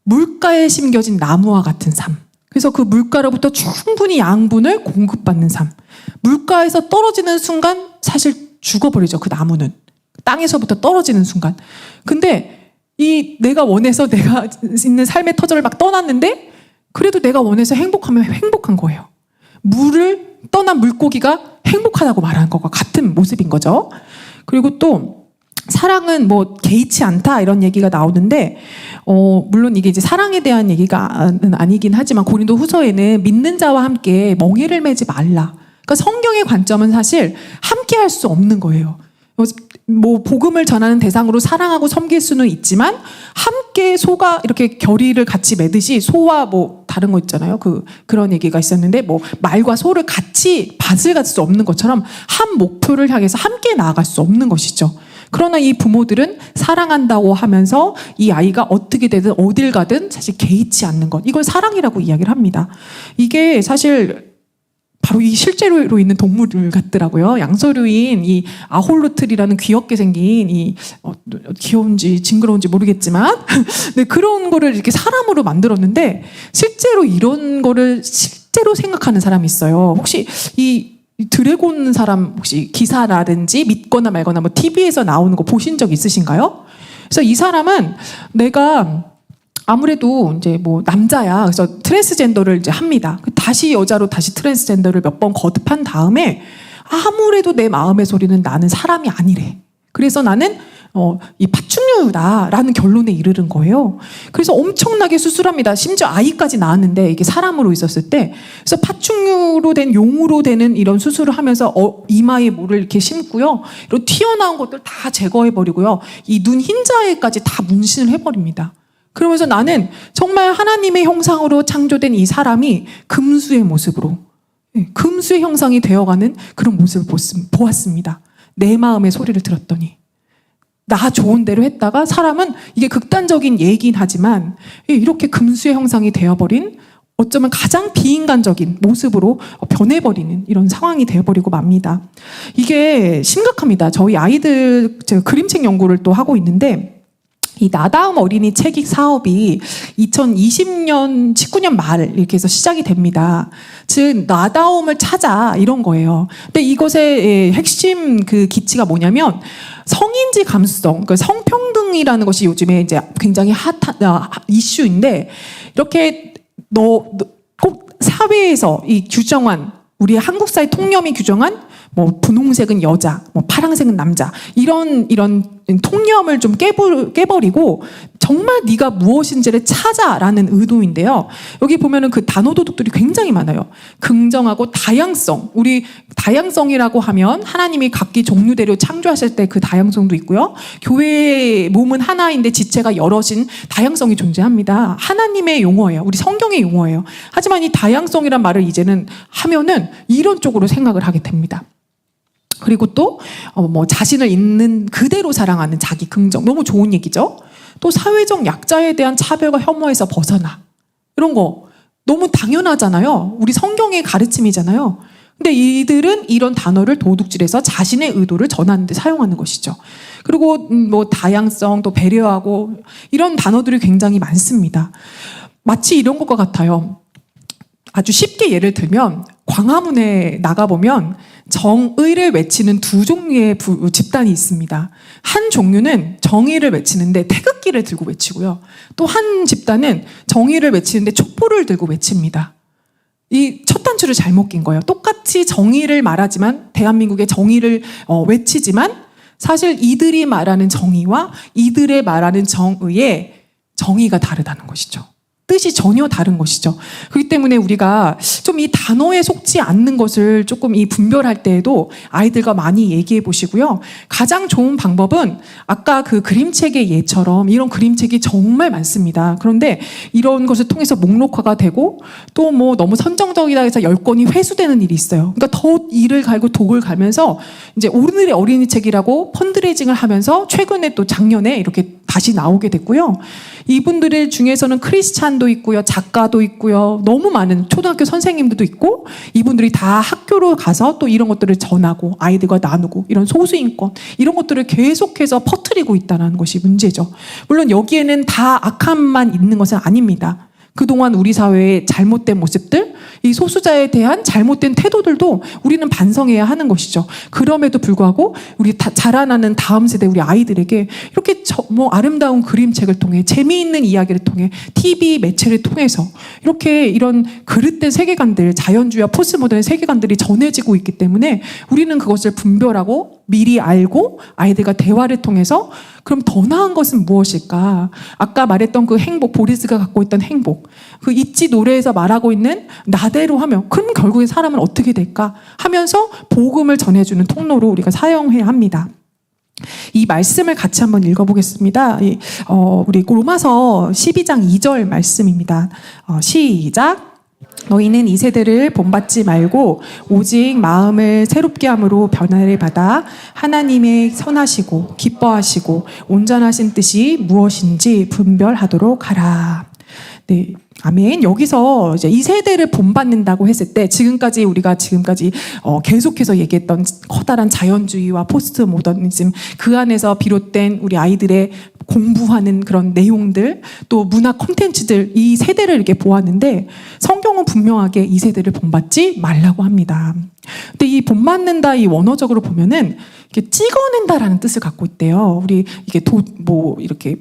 물가에 심겨진 나무와 같은 삶. 그래서 그 물가로부터 충분히 양분을 공급받는 삶. 물가에서 떨어지는 순간 사실 죽어버리죠. 그 나무는. 땅에서부터 떨어지는 순간. 근데 내가 원해서 내가 있는 삶의 터전을 막 떠났는데 그래도 내가 원해서 행복하면 행복한 거예요. 물을 떠난 물고기가 행복하다고 말하는 것과 같은 모습인 거죠. 그리고 또 사랑은 뭐 개의치 않다 이런 얘기가 나오는데 물론 이게 이제 사랑에 대한 얘기가 아니긴 하지만 고린도 후서에는 믿는 자와 함께 멍에를 매지 말라. 그러니까 성경의 관점은 사실 함께 할 수 없는 거예요. 뭐 복음을 전하는 대상으로 사랑하고 섬길 수는 있지만 함께 소가 이렇게 결의를 같이 맺듯이 소와 뭐 다른 거 있잖아요. 그런 얘기가 있었는데 뭐 말과 소를 같이 밭을 갈 수 없는 것처럼 한 목표를 향해서 함께 나아갈 수 없는 것이죠. 그러나 이 부모들은 사랑한다고 하면서 이 아이가 어떻게 되든 어딜 가든 사실 개의치 않는 것. 이걸 사랑이라고 이야기를 합니다. 이게 사실 바로 이 실제로 있는 동물 같더라고요. 양서류인 이 아홀로틀이라는 귀엽게 생긴 귀여운지 징그러운지 모르겠지만 네, 그런 거를 이렇게 사람으로 만들었는데 실제로 이런 거를 실제로 생각하는 사람이 있어요. 혹시 이 드래곤 사람 혹시 기사라든지 믿거나 말거나 뭐 TV에서 나오는 거 보신 적 있으신가요? 그래서 이 사람은 내가 아무래도 이제 뭐 남자야. 그래서 트랜스젠더를 이제 합니다. 다시 여자로 다시 트랜스젠더를 몇 번 거듭한 다음에 아무래도 내 마음의 소리는 나는 사람이 아니래. 그래서 나는 이 파충류다라는 결론에 이르는 거예요. 그래서 엄청나게 수술합니다. 심지어 아이까지 낳았는데 이게 사람으로 있었을 때 그래서 파충류로 된 용으로 되는 이런 수술을 하면서 이마에 뭐를 이렇게 심고요. 이런 튀어나온 것들 다 제거해버리고요. 이 눈 흰자에까지 다 문신을 해버립니다. 그러면서 나는 정말 하나님의 형상으로 창조된 이 사람이 금수의 모습으로 금수의 형상이 되어가는 그런 모습을 보았습니다. 내 마음의 소리를 들었더니 나 좋은 대로 했다가 사람은 이게 극단적인 얘기긴 하지만 이렇게 금수의 형상이 되어버린 어쩌면 가장 비인간적인 모습으로 변해버리는 이런 상황이 되어버리고 맙니다. 이게 심각합니다. 저희 아이들 제가 그림책 연구를 또 하고 있는데 이 나다움 어린이 책익 사업이 2020년 19년 말 이렇게 해서 시작이 됩니다. 즉 나다움을 찾아 이런 거예요. 근데 이것의 핵심 그 기치가 뭐냐면 성인지 감수성, 그 성평등이라는 것이 요즘에 이제 굉장히 핫한 이슈인데 이렇게 꼭 사회에서 이 규정한 우리 한국 사회 통념이 규정한 뭐 분홍색은 여자, 뭐 파랑색은 남자 이런 통념을 좀 깨버리고 정말 네가 무엇인지를 찾아라는 의도인데요. 여기 보면은 그 단어 도둑들이 굉장히 많아요. 긍정하고 다양성. 우리 다양성이라고 하면 하나님이 각기 종류대로 창조하실 때 그 다양성도 있고요. 교회의 몸은 하나인데 지체가 여럿인 다양성이 존재합니다. 하나님의 용어예요. 우리 성경의 용어예요. 하지만 이 다양성이란 말을 이제는 하면은 이런 쪽으로 생각을 하게 됩니다. 그리고 또 자신을 있는 그대로 사랑하는 자기 긍정, 너무 좋은 얘기죠. 또 사회적 약자에 대한 차별과 혐오에서 벗어나, 이런 거 너무 당연하잖아요. 우리 성경의 가르침이잖아요. 근데 이들은 이런 단어를 도둑질해서 자신의 의도를 전하는 데 사용하는 것이죠. 그리고 뭐 다양성, 또 배려하고 이런 단어들이 굉장히 많습니다. 마치 이런 것과 같아요. 아주 쉽게 예를 들면 광화문에 나가보면 정의를 외치는 두 종류의 집단이 있습니다. 한 종류는 정의를 외치는데 태극기를 들고 외치고요. 또 한 집단은 정의를 외치는데 촛불을 들고 외칩니다. 이 첫 단추를 잘못 낀 거예요. 똑같이 정의를 말하지만 대한민국의 정의를 외치지만 사실 이들이 말하는 정의와 이들의 말하는 정의의 정의가 다르다는 것이죠. 뜻이 전혀 다른 것이죠. 그렇기 때문에 우리가 좀 이 단어에 속지 않는 것을 조금 이 분별할 때에도 아이들과 많이 얘기해 보시고요. 가장 좋은 방법은 아까 그 그림책의 예처럼 이런 그림책이 정말 많습니다. 그런데 이런 것을 통해서 목록화가 되고 또 뭐 너무 선정적이다 해서 10권이 회수되는 일이 있어요. 그러니까 더 이를 갈고 독을 갈면서 이제 오늘의 어린이책이라고 펀드레이징을 하면서 최근에 또 작년에 이렇게 다시 나오게 됐고요. 이분들 중에서는 크리스찬도 있고요, 작가도 있고요, 너무 많은 초등학교 선생님들도 있고 이분들이 다 학교로 가서 또 이런 것들을 전하고 아이들과 나누고 이런 소수인권 이런 것들을 계속해서 퍼뜨리고 있다는 것이 문제죠. 물론 여기에는 다 악함만 있는 것은 아닙니다. 그동안 우리 사회의 잘못된 모습들, 이 소수자에 대한 잘못된 태도들도 우리는 반성해야 하는 것이죠. 그럼에도 불구하고 우리 자라나는 다음 세대 우리 아이들에게 이렇게 아름다운 그림책을 통해 재미있는 이야기를 통해 TV 매체를 통해서 이렇게 이런 그릇된 세계관들, 자연주의와 포스모던의 세계관들이 전해지고 있기 때문에 우리는 그것을 분별하고 미리 알고 아이들과 대화를 통해서 그럼 더 나은 것은 무엇일까? 아까 말했던 그 행복, 보리스가 갖고 있던 행복, 그 있지 노래에서 말하고 있는 나대로 하면 그럼 결국에 사람은 어떻게 될까? 하면서 복음을 전해주는 통로로 우리가 사용해야 합니다. 이 말씀을 같이 한번 읽어보겠습니다. 우리 로마서 12장 2절 말씀입니다. 시작. 너희는 이 세대를 본받지 말고 오직 마음을 새롭게 함으로 변화를 받아 하나님의 선하시고 기뻐하시고 온전하신 뜻이 무엇인지 분별하도록 하라. 네. 아멘. 여기서 이제 이 세대를 본받는다고 했을 때 지금까지 계속해서 얘기했던 커다란 자연주의와 포스트 모더니즘 그 안에서 비롯된 우리 아이들의 공부하는 그런 내용들 또 문화 콘텐츠들 이 세대를 이렇게 보았는데 성경은 분명하게 이 세대를 본받지 말라고 합니다. 근데 이 본받는다 이 원어적으로 보면은 이렇게 찍어낸다라는 뜻을 갖고 있대요. 우리 이게 이렇게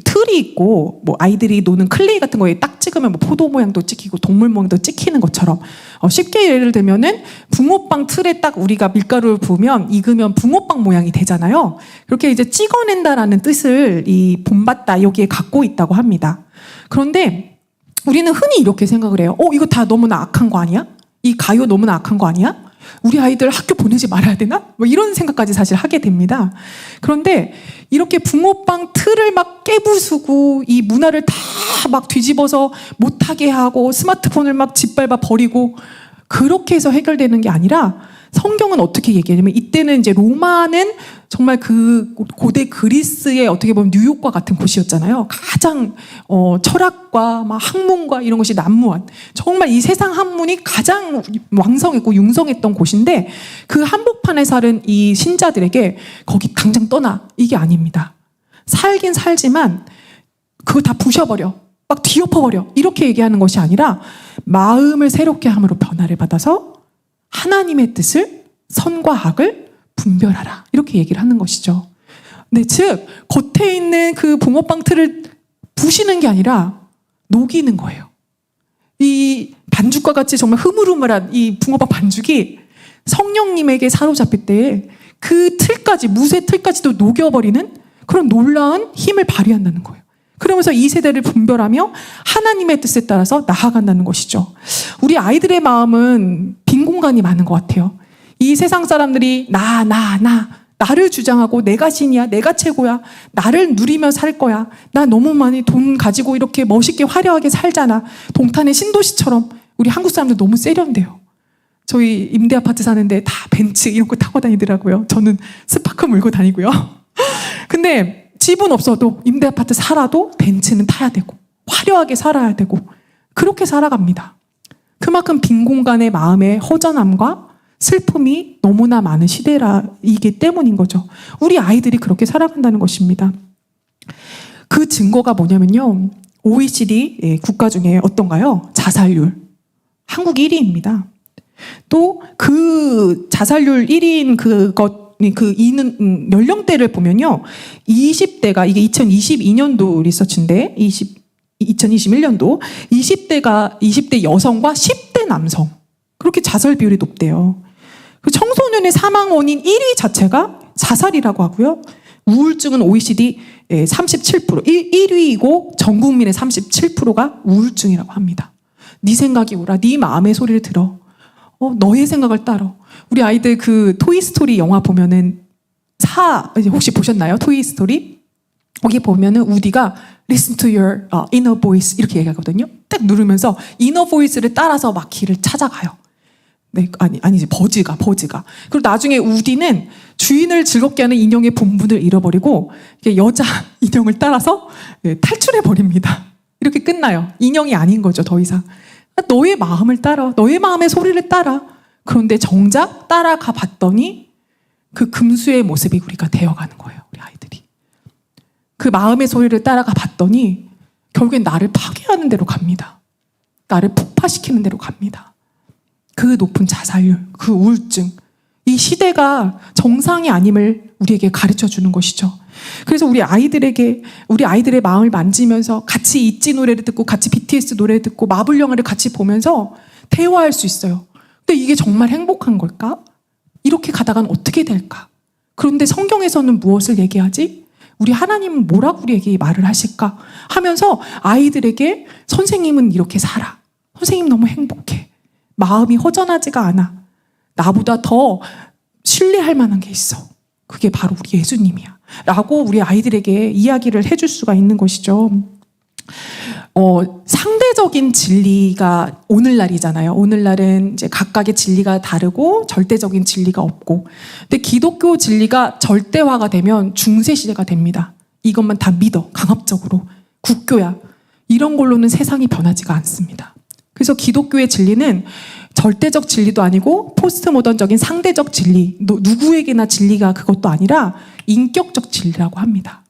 틀이 있고 아이들이 노는 클레이 같은 거에 딱 찍으면 포도 모양도 찍히고 동물 모양도 찍히는 것처럼 쉽게 예를 들면은 붕어빵 틀에 딱 우리가 밀가루를 부으면 익으면 붕어빵 모양이 되잖아요. 그렇게 이제 찍어낸다라는 뜻을 이 본받다 여기에 갖고 있다고 합니다. 그런데 우리는 흔히 이렇게 생각을 해요. 이거 다 너무나 악한 거 아니야? 이 가요 너무나 악한 거 아니야? 우리 아이들 학교 보내지 말아야 되나? 이런 생각까지 사실 하게 됩니다. 그런데 이렇게 붕어빵 틀을 막 깨부수고 이 문화를 다 막 뒤집어서 못하게 하고 스마트폰을 막 짓밟아 버리고 그렇게 해서 해결되는 게 아니라 성경은 어떻게 얘기하냐면 이때는 이제 로마는 정말 그 고대 그리스의 어떻게 보면 뉴욕과 같은 곳이었잖아요. 가장 철학과 막 학문과 이런 것이 난무한 정말 이 세상 학문이 가장 왕성했고 융성했던 곳인데 그 한복판에 사는 이 신자들에게 거기 당장 떠나 이게 아닙니다. 살긴 살지만 그거 다 부셔버려. 막 뒤엎어버려. 이렇게 얘기하는 것이 아니라 마음을 새롭게 함으로 변화를 받아서 하나님의 뜻을 선과 악을 분별하라. 이렇게 얘기를 하는 것이죠. 네, 즉 겉에 있는 그 붕어빵 틀을 부시는 게 아니라 녹이는 거예요. 이 반죽과 같이 정말 흐물흐물한 이 붕어빵 반죽이 성령님에게 사로잡힐 때에 그 틀까지 무쇠 틀까지도 녹여버리는 그런 놀라운 힘을 발휘한다는 거예요. 그러면서 이 세대를 분별하며 하나님의 뜻에 따라서 나아간다는 것이죠. 우리 아이들의 마음은 빈 공간이 많은 것 같아요. 이 세상 사람들이 나를 주장하고 내가 신이야, 내가 최고야, 나를 누리며 살 거야, 나 너무 많이 돈 가지고 이렇게 멋있게 화려하게 살잖아. 동탄의 신도시처럼. 우리 한국 사람들 너무 세련돼요. 저희 임대 아파트 사는데 다 벤츠 이런 거 타고 다니더라고요. 저는 스파크 몰고 다니고요. 근데 집은 없어도 임대 아파트 살아도 벤츠는 타야 되고 화려하게 살아야 되고 그렇게 살아갑니다. 그만큼 빈 공간의 마음의 허전함과 슬픔이 너무나 많은 시대이기 때문인 거죠. 우리 아이들이 그렇게 살아간다는 것입니다. 그 증거가 뭐냐면요. OECD 국가 중에 어떤가요? 자살률. 한국 1위입니다. 또 그 자살률 1위인 이는 연령대를 보면요. 20대가 이게 2022년도 리서치인데 2021년도 20대 여성과 10대 남성 그렇게 자살 비율이 높대요. 그 청소년의 사망 원인 1위 자체가 자살이라고 하고요. 우울증은 OECD 37% 1위이고 전 국민의 37%가 우울증이라고 합니다. 네 생각이 오라. 네 마음의 소리를 들어. 너의 생각을 따라. 우리 아이들 그 토이스토리 영화 보면은 혹시 보셨나요? 토이스토리? 거기 보면은 우디가 listen to your inner voice 이렇게 얘기하거든요. 딱 누르면서 inner voice를 따라서 막 길을 찾아가요. 네, 아니지 버즈가. 그리고 나중에 우디는 주인을 즐겁게 하는 인형의 본분을 잃어버리고 여자 인형을 따라서 탈출해 버립니다. 이렇게 끝나요. 인형이 아닌 거죠, 더 이상. 너의 마음을 따라, 너의 마음의 소리를 따라. 그런데 정작 따라가 봤더니 그 금수의 모습이 우리가 되어가는 거예요, 우리 아이들이. 그 마음의 소리를 따라가 봤더니 결국엔 나를 파괴하는 대로 갑니다. 나를 폭파시키는 대로 갑니다. 그 높은 자살률, 그 우울증, 이 시대가 정상이 아님을 우리에게 가르쳐 주는 것이죠. 그래서 우리 아이들의 마음을 만지면서 같이 있지 노래를 듣고 같이 BTS 노래를 듣고 마블 영화를 같이 보면서 대화할 수 있어요. 근데 이게 정말 행복한 걸까? 이렇게 가다간 어떻게 될까? 그런데 성경에서는 무엇을 얘기하지? 우리 하나님은 뭐라고 우리에게 말을 하실까? 하면서 아이들에게 선생님은 이렇게 살아. 선생님 너무 행복해. 마음이 허전하지가 않아. 나보다 더 신뢰할 만한 게 있어. 그게 바로 우리 예수님이야. 라고 우리 아이들에게 이야기를 해줄 수가 있는 것이죠. 상대적인 진리가 오늘날이잖아요. 오늘날은 이제 각각의 진리가 다르고 절대적인 진리가 없고. 근데 기독교 진리가 절대화가 되면 중세시대가 됩니다. 이것만 다 믿어. 강압적으로. 국교야. 이런 걸로는 세상이 변하지가 않습니다. 그래서 기독교의 진리는 절대적 진리도 아니고 포스트 모던적인 상대적 진리, 누구에게나 진리가 그것도 아니라 인격적 진리라고 합니다.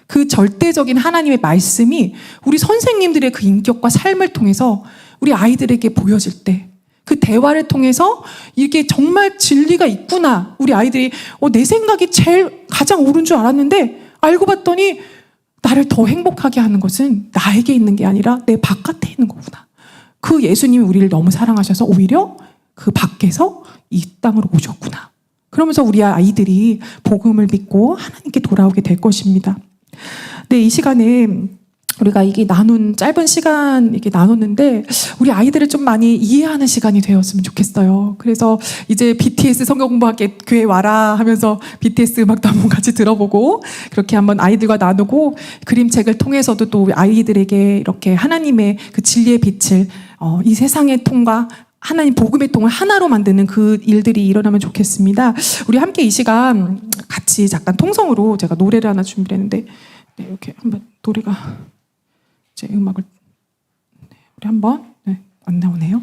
그 절대적인 하나님의 말씀이 우리 선생님들의 그 인격과 삶을 통해서 우리 아이들에게 보여질 때 그 대화를 통해서 이게 정말 진리가 있구나. 우리 아이들이 내 생각이 가장 옳은 줄 알았는데 알고 봤더니 나를 더 행복하게 하는 것은 나에게 있는 게 아니라 내 바깥에 있는 거구나. 그 예수님이 우리를 너무 사랑하셔서 오히려 그 밖에서 이 땅으로 오셨구나. 그러면서 우리 아이들이 복음을 믿고 하나님께 돌아오게 될 것입니다. 네, 이 시간에 우리가 이게 짧은 시간 이렇게 나눴는데 우리 아이들을 좀 많이 이해하는 시간이 되었으면 좋겠어요. 그래서 이제 BTS 성경 공부학교 교회 와라 하면서 BTS 음악도 한번 같이 들어보고 그렇게 한번 아이들과 나누고 그림책을 통해서도 또 아이들에게 이렇게 하나님의 그 진리의 빛을 이 세상의 통과 하나님 복음의 통을 하나로 만드는 그 일들이 일어나면 좋겠습니다. 우리 함께 이 시간 같이 잠깐 통성으로 제가 노래를 하나 준비했는데 네, 이렇게 한번 노래가 제 음악을 네, 우리 한번 안 나오네요.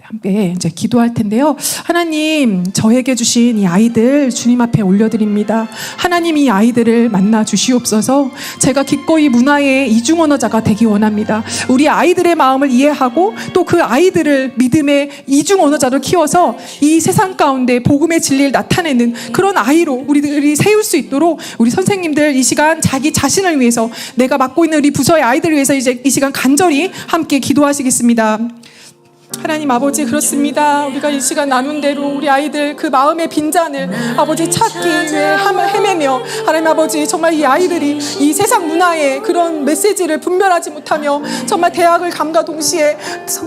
함께 이제 기도할 텐데요. 하나님, 저에게 주신 이 아이들 주님 앞에 올려드립니다. 하나님, 이 아이들을 만나 주시옵소서. 제가 기꺼이 문화의 이중 언어자가 되기 원합니다. 우리 아이들의 마음을 이해하고 또 그 아이들을 믿음의 이중 언어자로 키워서 이 세상 가운데 복음의 진리를 나타내는 그런 아이로 우리들이 세울 수 있도록 우리 선생님들 이 시간 자기 자신을 위해서 내가 맡고 있는 우리 부서의 아이들을 위해서 이제 이 시간 간절히 함께 기도하시겠습니다. 하나님 아버지, 그렇습니다. 우리가 이 시간 나눈 대로 우리 아이들 그 마음의 빈잔을 아버지 찾기 위해 헤매며 하나님 아버지, 정말 이 아이들이 이 세상 문화의 그런 메시지를 분별하지 못하며 정말 대학을 감과 동시에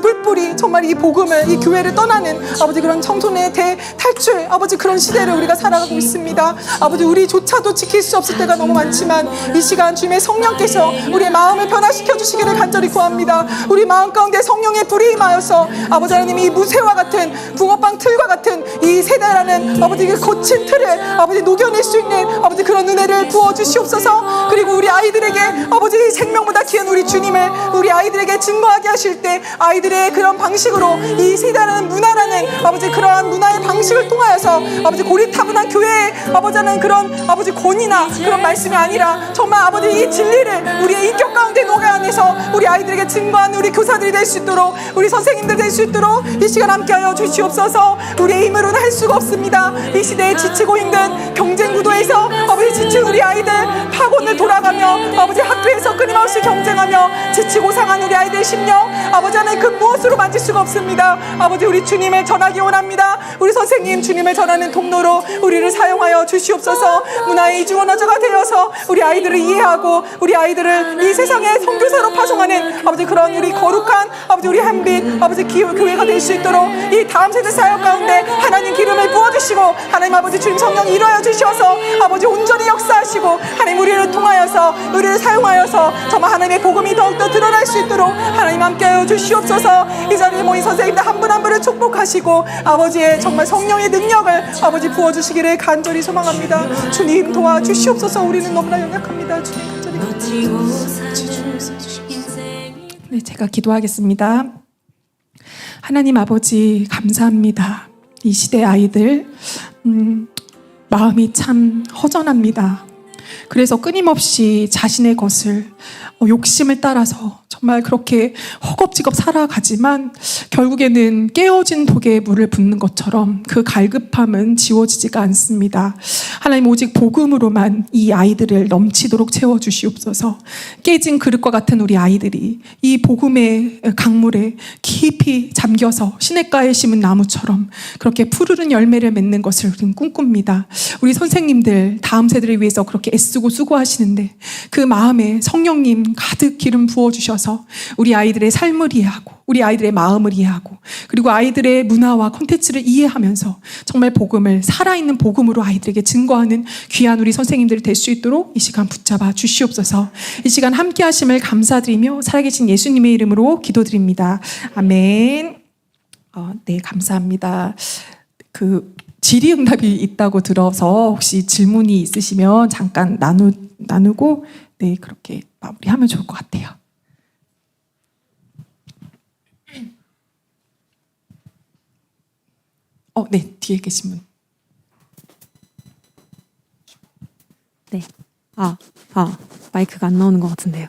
뿔뿔이 정말 이 복음을, 이 교회를 떠나는 아버지 그런 청소년의 대탈출 아버지 그런 시대를 우리가 살아가고 있습니다. 아버지, 우리조차도 지킬 수 없을 때가 너무 많지만 이 시간 주님의 성령께서 우리의 마음을 변화시켜 주시기를 간절히 구합니다. 우리 마음 가운데 성령의 불이 임하여서 아버지 하나님, 이 무쇠와 같은 붕어빵 틀과 같은 이 세대라는 아버지 그 거친 틀을 아버지 녹여낼 수 있는 아버지 그런 은혜를 부어 주시옵소서. 그리고 우리 아이들에게 아버지 생명보다 귀한 우리 주님을 우리 아이들에게 증거하게 하실 때 아이들의 그런 방식으로 이 세대라는 문화라는 아버지 그러한 문화의 방식을 통하여서 아버지 고리타분한 교회의 아버지 하는 그런 아버지 권위나 그런 말씀이 아니라 정말 아버지 이 진리를 우리의 인격 가운데 녹여내서 우리 아이들에게 증거하는 우리 교사들이 될 수 있도록, 우리 선생님들 될 수 있도록 이 시간 함께하여 주시옵소서. 우리의 힘으로는 할 수가 없습니다. 이 시대에 지치고 힘든 경쟁 구도에서 아버지 지친 우리 아이들 학원을 돌아가며 아버지 학교에서 끊임없이 경쟁하며 지치고 상한 우리 아이들 심령 아버지 하나님 그 무엇으로 만질 수가 없습니다. 아버지, 우리 주님을 전하기 원합니다. 우리 선생님 주님을 전하는 통로로 우리를 사용하여 주시옵소서. 문화의 이중 언어자가 되어서 우리 아이들을 이해하고 우리 아이들을 이 세상의 선교사로 파송하는 아버지 그런 우리 거룩한 아버지 우리 한빛 아버지 교회가 될 수 있도록 이 다음 세대 사역 가운데 하나님 기름을 부어주시고 하나님 아버지 주님 성령 일하여 주셔서 아버지 온전히 역사하시고 하나님 우리를 통하여서 우리를 사용하여서 정말 하나님의 복음이 더욱더 드러날 수 있도록 하나님 함께하여 주시옵소서. 이 자리에 모인 선생님들 한 분 한 분을 축복하시고 아버지의 정말 성령의 능력을 아버지 부어주시기를 간절히 소망합니다. 주님 도와주시옵소서. 우리는 너무나 연약합니다. 주님 간절히 네, 제가 기도하겠습니다. 하나님 아버지, 감사합니다. 이 시대 아이들 마음이 참 허전합니다. 그래서 끊임없이 자신의 것을 욕심을 따라서 정말 그렇게 허겁지겁 살아가지만 결국에는 깨어진 독에 물을 붓는 것처럼 그 갈급함은 지워지지가 않습니다. 하나님, 오직 복음으로만 이 아이들을 넘치도록 채워주시옵소서. 깨진 그릇과 같은 우리 아이들이 이 복음의 강물에 깊이 잠겨서 시냇가에 심은 나무처럼 그렇게 푸르른 열매를 맺는 것을 우리는 꿈꿉니다. 우리 선생님들 다음 세대를 위해서 그렇게 애쓰고 수고하시는데 그 마음에 성령님 가득 기름 부어주셔서 우리 아이들의 삶을 이해하고 우리 아이들의 마음을 이해하고 그리고 아이들의 문화와 콘텐츠를 이해하면서 정말 복음을 살아있는 복음으로 아이들에게 증거하는 귀한 우리 선생님들이 될 수 있도록 이 시간 붙잡아 주시옵소서. 이 시간 함께 하심을 감사드리며 살아계신 예수님의 이름으로 기도드립니다. 아멘. 네, 감사합니다. 질의응답이 있다고 들어서 혹시 질문이 있으시면 잠깐 나누고 네, 그렇게 마무리하면 좋을 것 같아요. 네, 뒤에 계신 분. 네. 마이크가 안 나오는 것 같은데요.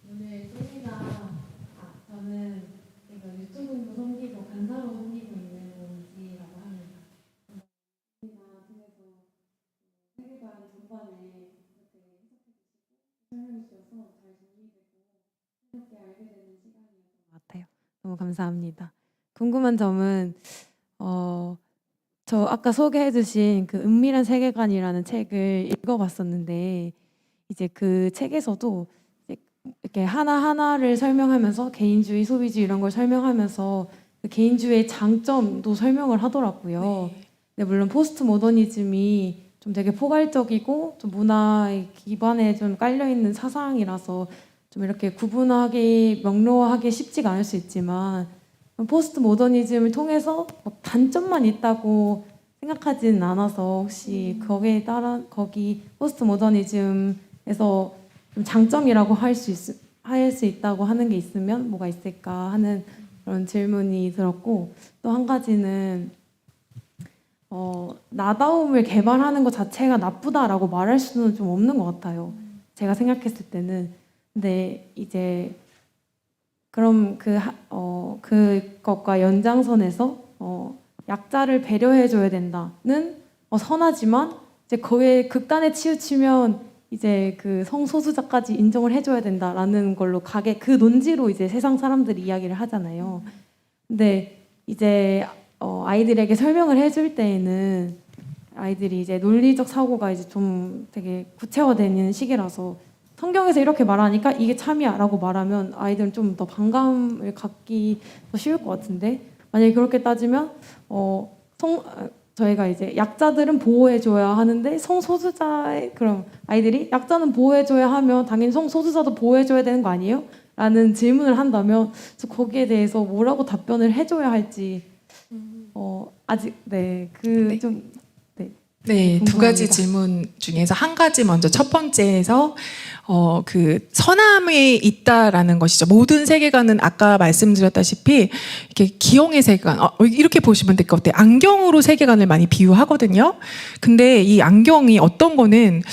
오늘 세미나 저는 유튜브도 섬기고 간사로 섬기고 있는 원지라고 합니다. 그래서 세계관 전반에 이렇게 설명해 주셔서 잘 정리되고 새롭게 알게 되는 시간이었던 것 같아요. 너무 감사합니다. 궁금한 점은 저 아까 소개해주신 그 은밀한 세계관이라는 책을 읽어봤었는데 이제 그 책에서도 이렇게 하나하나를 설명하면서 개인주의, 소비주의 이런 걸 설명하면서 그 개인주의의 장점도 설명을 하더라고요. 네. 근데 물론 포스트 모더니즘이 좀 되게 포괄적이고 좀 문화의 기반에 좀 깔려 있는 사상이라서 좀 이렇게 구분하기 명료하기 쉽지가 않을 수 있지만 포스트 모더니즘을 통해서 막 단점만 있다고 생각하지는 않아서 혹시 거기에 따라 거기 포스트 모더니즘에서 좀 장점이라고 할 수 있다고 하는 게 있으면 뭐가 있을까 하는 그런 질문이 들었고 또 한 가지는 나다움을 개발하는 것 자체가 나쁘다라고 말할 수는 좀 없는 것 같아요. 제가 생각했을 때는. 근데 이제 그럼 그것과 연장선에서 약자를 배려해줘야 된다는 선하지만 이제 거기에 극단에 치우치면 이제 그 성소수자까지 인정을 해줘야 된다라는 걸로 그 논지로 이제 세상 사람들이 이야기를 하잖아요. 근데 이제 아이들에게 설명을 해줄 때에는 아이들이 이제 논리적 사고가 이제 좀 되게 구체화되는 시기라서 성경에서 이렇게 말하니까 이게 참이야라고 말하면 아이들은 좀 더 반감을 갖기 더 쉬울 것 같은데 만약에 그렇게 따지면 저희가 이제 약자들은 보호해줘야 하는데 성소수자의 그럼 아이들이 약자는 보호해줘야 하면 당연히 성소수자도 보호해줘야 되는 거 아니에요? 라는 질문을 한다면 거기에 대해서 뭐라고 답변을 해줘야 할지 아직 좀 네, 두 가지 궁금합니다. 질문 중에서 한 가지 먼저 첫 번째에서 그 선함에 있다라는 것이죠. 모든 세계관은 아까 말씀드렸다시피 이렇게 기형의 세계관 이렇게 보시면 될 것 같아요. 안경으로 세계관을 많이 비유하거든요. 근데 이 안경이 어떤 거는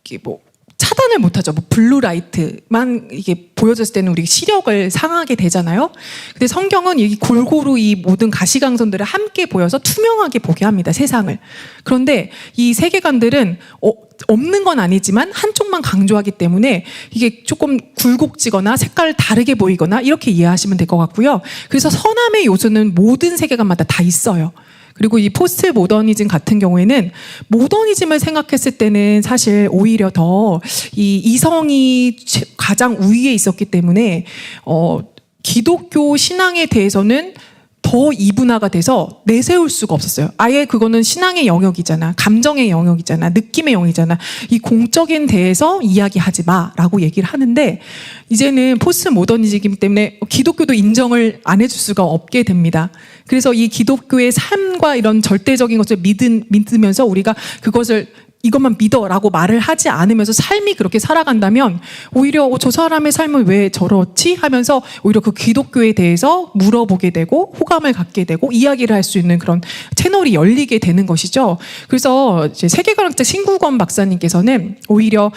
이게 뭐 차단을 못하죠. 뭐 블루라이트만 이게 보여졌을 때는 우리 시력을 상하게 되잖아요. 근데 성경은 이 골고루 이 모든 가시광선들을 함께 보여서 투명하게 보게 합니다. 세상을. 그런데 이 세계관들은 없는 건 아니지만 한쪽만 강조하기 때문에 이게 조금 굴곡지거나 색깔 다르게 보이거나 이렇게 이해하시면 될 것 같고요. 그래서 선함의 요소는 모든 세계관마다 다 있어요. 그리고 이 포스트 모더니즘 같은 경우에는 모더니즘을 생각했을 때는 사실 오히려 더 이 이성이 가장 우위에 있었기 때문에 기독교 신앙에 대해서는 더 이분화가 돼서 내세울 수가 없었어요. 아예 그거는 신앙의 영역이잖아. 감정의 영역이잖아. 느낌의 영역이잖아. 이 공적인 데에서 이야기하지 마라고 얘기를 하는데 이제는 포스트 모더니즘 때문에 기독교도 인정을 안 해줄 수가 없게 됩니다. 그래서 이 기독교의 삶과 이런 절대적인 것을 믿으면서 우리가 그것을 이것만 믿어라고 말을 하지 않으면서 삶이 그렇게 살아간다면 오히려 저 사람의 삶은 왜 저렇지 하면서 오히려 그 기독교에 대해서 물어보게 되고 호감을 갖게 되고 이야기를 할 수 있는 그런 채널이 열리게 되는 것이죠. 그래서 이제 세계과학자 신구건 박사님께서는 오히려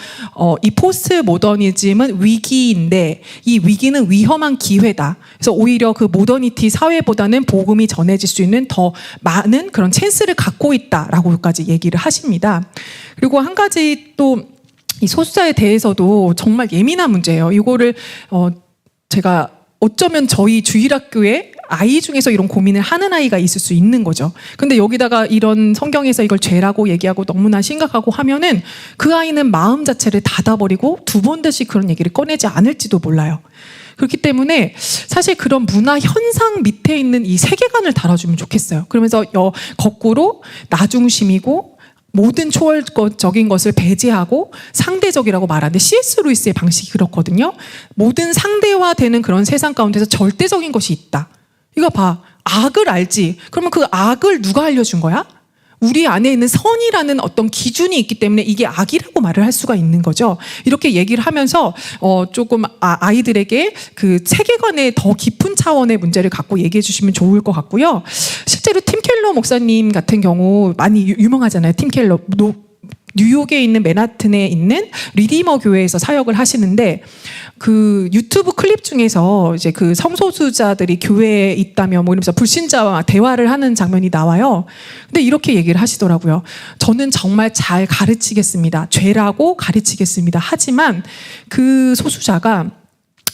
이 포스트 모더니즘은 위기인데 이 위기는 위험한 기회다. 그래서 오히려 그 모더니티 사회보다는 복음이 전해질 수 있는 더 많은 그런 찬스를 갖고 있다라고까지 얘기를 하십니다. 그리고 한 가지 또 이 소수자에 대해서도 정말 예민한 문제예요. 이거를 제가 어쩌면 저희 주일학교에 아이 중에서 이런 고민을 하는 아이가 있을 수 있는 거죠. 근데 여기다가 이런 성경에서 이걸 죄라고 얘기하고 너무나 심각하고 하면은 그 아이는 마음 자체를 닫아버리고 두 번 다시 그런 얘기를 꺼내지 않을지도 몰라요. 그렇기 때문에 사실 그런 문화 현상 밑에 있는 이 세계관을 다뤄주면 좋겠어요. 그러면서 거꾸로 나중심이고 모든 초월적인 것을 배제하고 상대적이라고 말하는데 C.S. 루이스의 방식이 그렇거든요. 모든 상대화되는 그런 세상 가운데서 절대적인 것이 있다. 이거 봐. 악을 알지. 그러면 그 악을 누가 알려준 거야? 우리 안에 있는 선이라는 어떤 기준이 있기 때문에 이게 악이라고 말을 할 수가 있는 거죠. 이렇게 얘기를 하면서 조금 아이들에게 그 세계관의 더 깊은 차원의 문제를 갖고 얘기해 주시면 좋을 것 같고요. 실제로 팀 켈러 목사님 같은 경우 많이 유명하잖아요. 팀 켈러. 뉴욕에 있는 맨하튼에 있는 리디머 교회에서 사역을 하시는데 그 유튜브 클립 중에서 이제 그 성소수자들이 교회에 있다면 뭐 이러면서 불신자와 대화를 하는 장면이 나와요. 근데 이렇게 얘기를 하시더라고요. 저는 정말 잘 가르치겠습니다. 죄라고 가르치겠습니다. 하지만 그 소수자가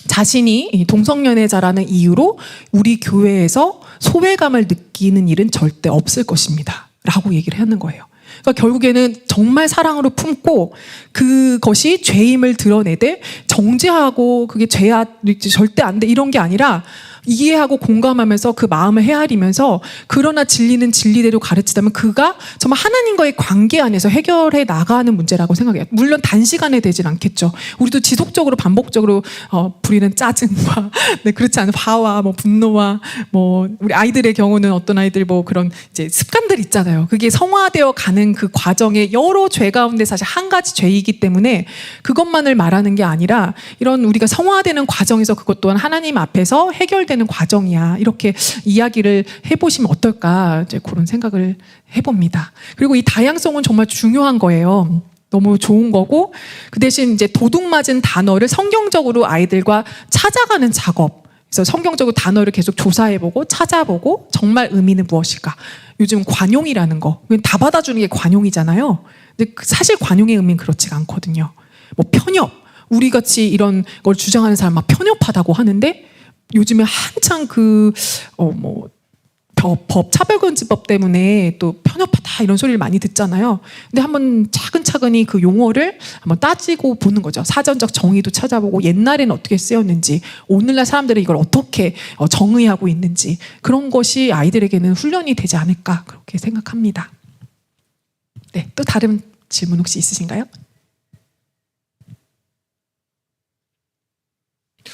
자신이 동성연애자라는 이유로 우리 교회에서 소외감을 느끼는 일은 절대 없을 것입니다. 라고 얘기를 하는 거예요. 그러니까 결국에는 정말 사랑으로 품고 그것이 죄임을 드러내되 정죄하고 그게 죄야 절대 안 돼 이런 게 아니라 이해하고 공감하면서 그 마음을 헤아리면서 그러나 진리는 진리대로 가르치다면 그가 정말 하나님과의 관계 안에서 해결해 나가는 문제라고 생각해요. 물론 단시간에 되진 않겠죠. 우리도 지속적으로 반복적으로 부리는 짜증과 네, 그렇지 않은 화와 뭐 분노와 뭐 우리 아이들의 경우는 어떤 아이들 뭐 그런 이제 습관들 있잖아요. 그게 성화되어 가는 그 과정에 여러 죄 가운데 사실 한 가지 죄이기 때문에 그것만을 말하는 게 아니라 이런 우리가 성화되는 과정에서 그것 또한 하나님 앞에서 해결되는 과정이야. 이렇게 이야기를 해보시면 어떨까 이제 그런 생각을 해봅니다. 그리고 이 다양성은 정말 중요한 거예요. 너무 좋은 거고 그 대신 이제 도둑맞은 단어를 성경적으로 아이들과 찾아가는 작업. 그래서 성경적으로 단어를 계속 조사해보고 찾아보고 정말 의미는 무엇일까? 요즘 관용이라는 거, 다 받아주는 게 관용이잖아요. 근데 사실 관용의 의미는 그렇지가 않거든요. 뭐 편협, 우리 같이 이런 걸 주장하는 사람 막 편협하다고 하는데 요즘에 한창 법 차별금지법 때문에 또 편협하다 이런 소리를 많이 듣잖아요. 근데 한번 차근차근히 그 용어를 한번 따지고 보는 거죠. 사전적 정의도 찾아보고 옛날에는 어떻게 쓰였는지 오늘날 사람들은 이걸 어떻게 정의하고 있는지 그런 것이 아이들에게는 훈련이 되지 않을까 그렇게 생각합니다. 네, 또 다른 질문 혹시 있으신가요?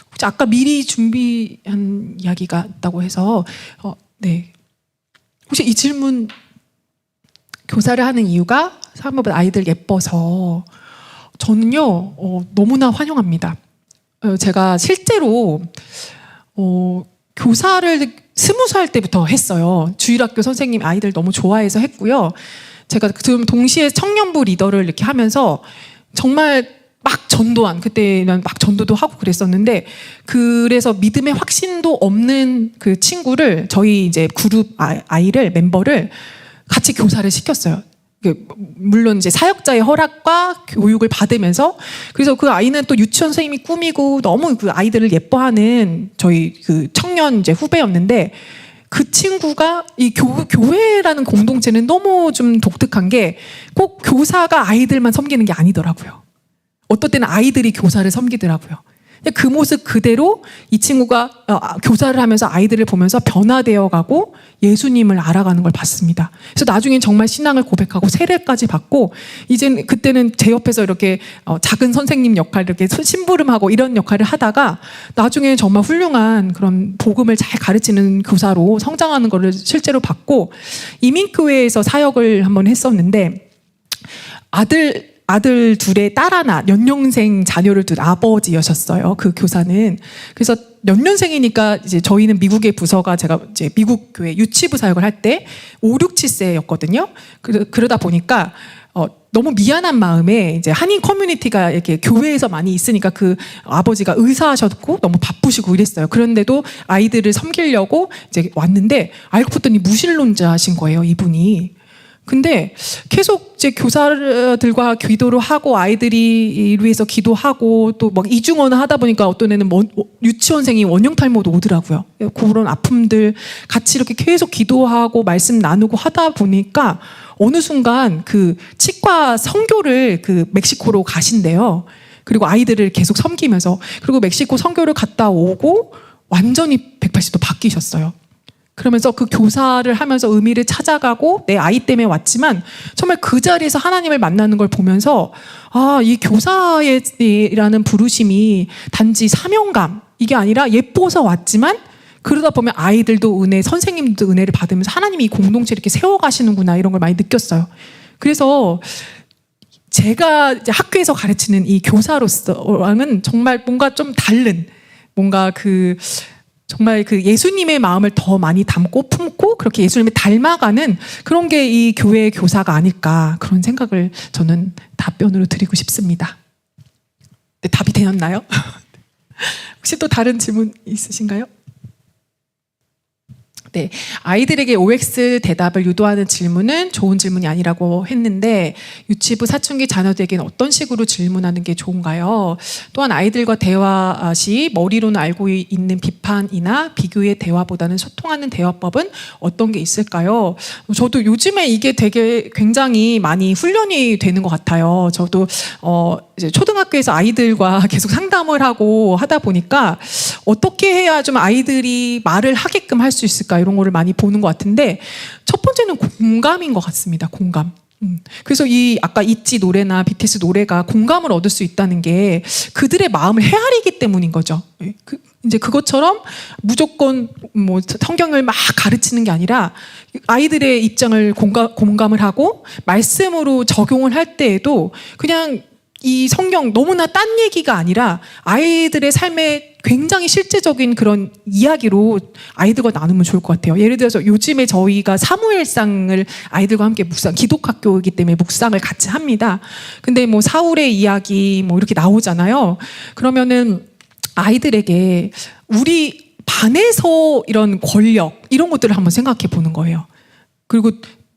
혹시 아까 미리 준비한 이야기가 있다고 해서 네. 혹시 이 질문 교사를 하는 이유가 사람보다 아이들 예뻐서 저는요 너무나 환영합니다. 제가 실제로 교사를 20살 때부터 했어요. 주일학교 선생님 아이들 너무 좋아해서 했고요. 제가 그 동시에 청년부 리더를 이렇게 하면서 정말 막 전도한 그때는 막 전도도 하고 그랬었는데 그래서 믿음의 확신도 없는 그 친구를 저희 이제 그룹 아이를 멤버를 같이 교사를 시켰어요. 물론 이제 사역자의 허락과 교육을 받으면서 그래서 그 아이는 또 유치원 선생님이 꿈이고 너무 그 아이들을 예뻐하는 저희 그 청년 이제 후배였는데 그 친구가 이 교회라는 공동체는 너무 좀 독특한 게 꼭 교사가 아이들만 섬기는 게 아니더라고요. 어떨 때는 아이들이 교사를 섬기더라고요. 그 모습 그대로 이 친구가 교사를 하면서 아이들을 보면서 변화되어 가고 예수님을 알아가는 걸 봤습니다. 그래서 나중에 정말 신앙을 고백하고 세례까지 받고 이제 그때는 제 옆에서 이렇게 작은 선생님 역할 이렇게 심부름하고 이런 역할을 하다가 나중에 정말 훌륭한 그런 복음을 잘 가르치는 교사로 성장하는 거를 실제로 봤고 이민교회에서 사역을 한번 했었는데 아들 둘의 딸 하나, 연년생 자녀를 둔 아버지였었어요. 그 교사는. 그래서 연년생이니까 이제 저희는 미국의 부서가 제가 이제 미국 교회 유치부 사역을 할 때 5, 6, 7세였거든요. 그러다 보니까 너무 미안한 마음에 이제 한인 커뮤니티가 이렇게 교회에서 많이 있으니까 그 아버지가 의사하셨고 너무 바쁘시고 이랬어요. 그런데도 아이들을 섬기려고 이제 왔는데 알고 봤더니 무신론자신 거예요, 이분이. 근데 계속 이제 교사들과 기도를 하고 아이들이 위해서 기도하고 또 막 이중언어 하다 보니까 어떤 애는 유치원생이 원형 탈모도 오더라고요. 그런 아픔들 같이 이렇게 계속 기도하고 말씀 나누고 하다 보니까 어느 순간 그 치과 선교를 그 멕시코로 가신대요. 그리고 아이들을 계속 섬기면서 그리고 멕시코 선교를 갔다 오고 완전히 180도 바뀌셨어요. 그러면서 그 교사를 하면서 의미를 찾아가고 내 아이 때문에 왔지만 정말 그 자리에서 하나님을 만나는 걸 보면서 이 교사라는 부르심이 단지 사명감 이게 아니라 예뻐서 왔지만 그러다 보면 아이들도 은혜, 선생님도 은혜를 받으면서 하나님이 이 공동체 이렇게 세워가시는구나 이런 걸 많이 느꼈어요. 그래서 제가 이제 학교에서 가르치는 이 교사로서랑은 정말 뭔가 좀 다른 뭔가 정말 그 예수님의 마음을 더 많이 담고 품고 그렇게 예수님을 닮아가는 그런 게 이 교회의 교사가 아닐까 그런 생각을 저는 답변으로 드리고 싶습니다. 네, 답이 되었나요? 혹시 또 다른 질문 있으신가요? 네, 아이들에게 OX 대답을 유도하는 질문은 좋은 질문이 아니라고 했는데 유치부 사춘기 자녀들에게는 어떤 식으로 질문하는 게 좋은가요? 또한 아이들과 대화 시 머리로는 알고 있는 비판이나 비교의 대화보다는 소통하는 대화법은 어떤 게 있을까요? 저도 요즘에 이게 되게 굉장히 많이 훈련이 되는 것 같아요. 저도 이제 초등학교에서 아이들과 계속 상담을 하고 하다 보니까 어떻게 해야 좀 아이들이 말을 하게끔 할 수 있을까 이런 거를 많이 보는 것 같은데 첫 번째는 공감인 것 같습니다. 공감. 그래서 이 아까 있지 노래나 BTS 노래가 공감을 얻을 수 있다는 게 그들의 마음을 헤아리기 때문인 거죠. 이제 그것처럼 무조건 뭐 성경을 막 가르치는 게 아니라 아이들의 입장을 공감을 하고 말씀으로 적용을 할 때에도 그냥 이 성경 너무나 딴 얘기가 아니라 아이들의 삶에 굉장히 실제적인 그런 이야기로 아이들과 나누면 좋을 것 같아요. 예를 들어서 요즘에 저희가 사무엘상을 아이들과 함께 기독학교이기 때문에 묵상을 같이 합니다. 근데 뭐 사울의 이야기 뭐 이렇게 나오잖아요. 그러면은 아이들에게 우리 반에서 이런 권력 이런 것들을 한번 생각해 보는 거예요. 그리고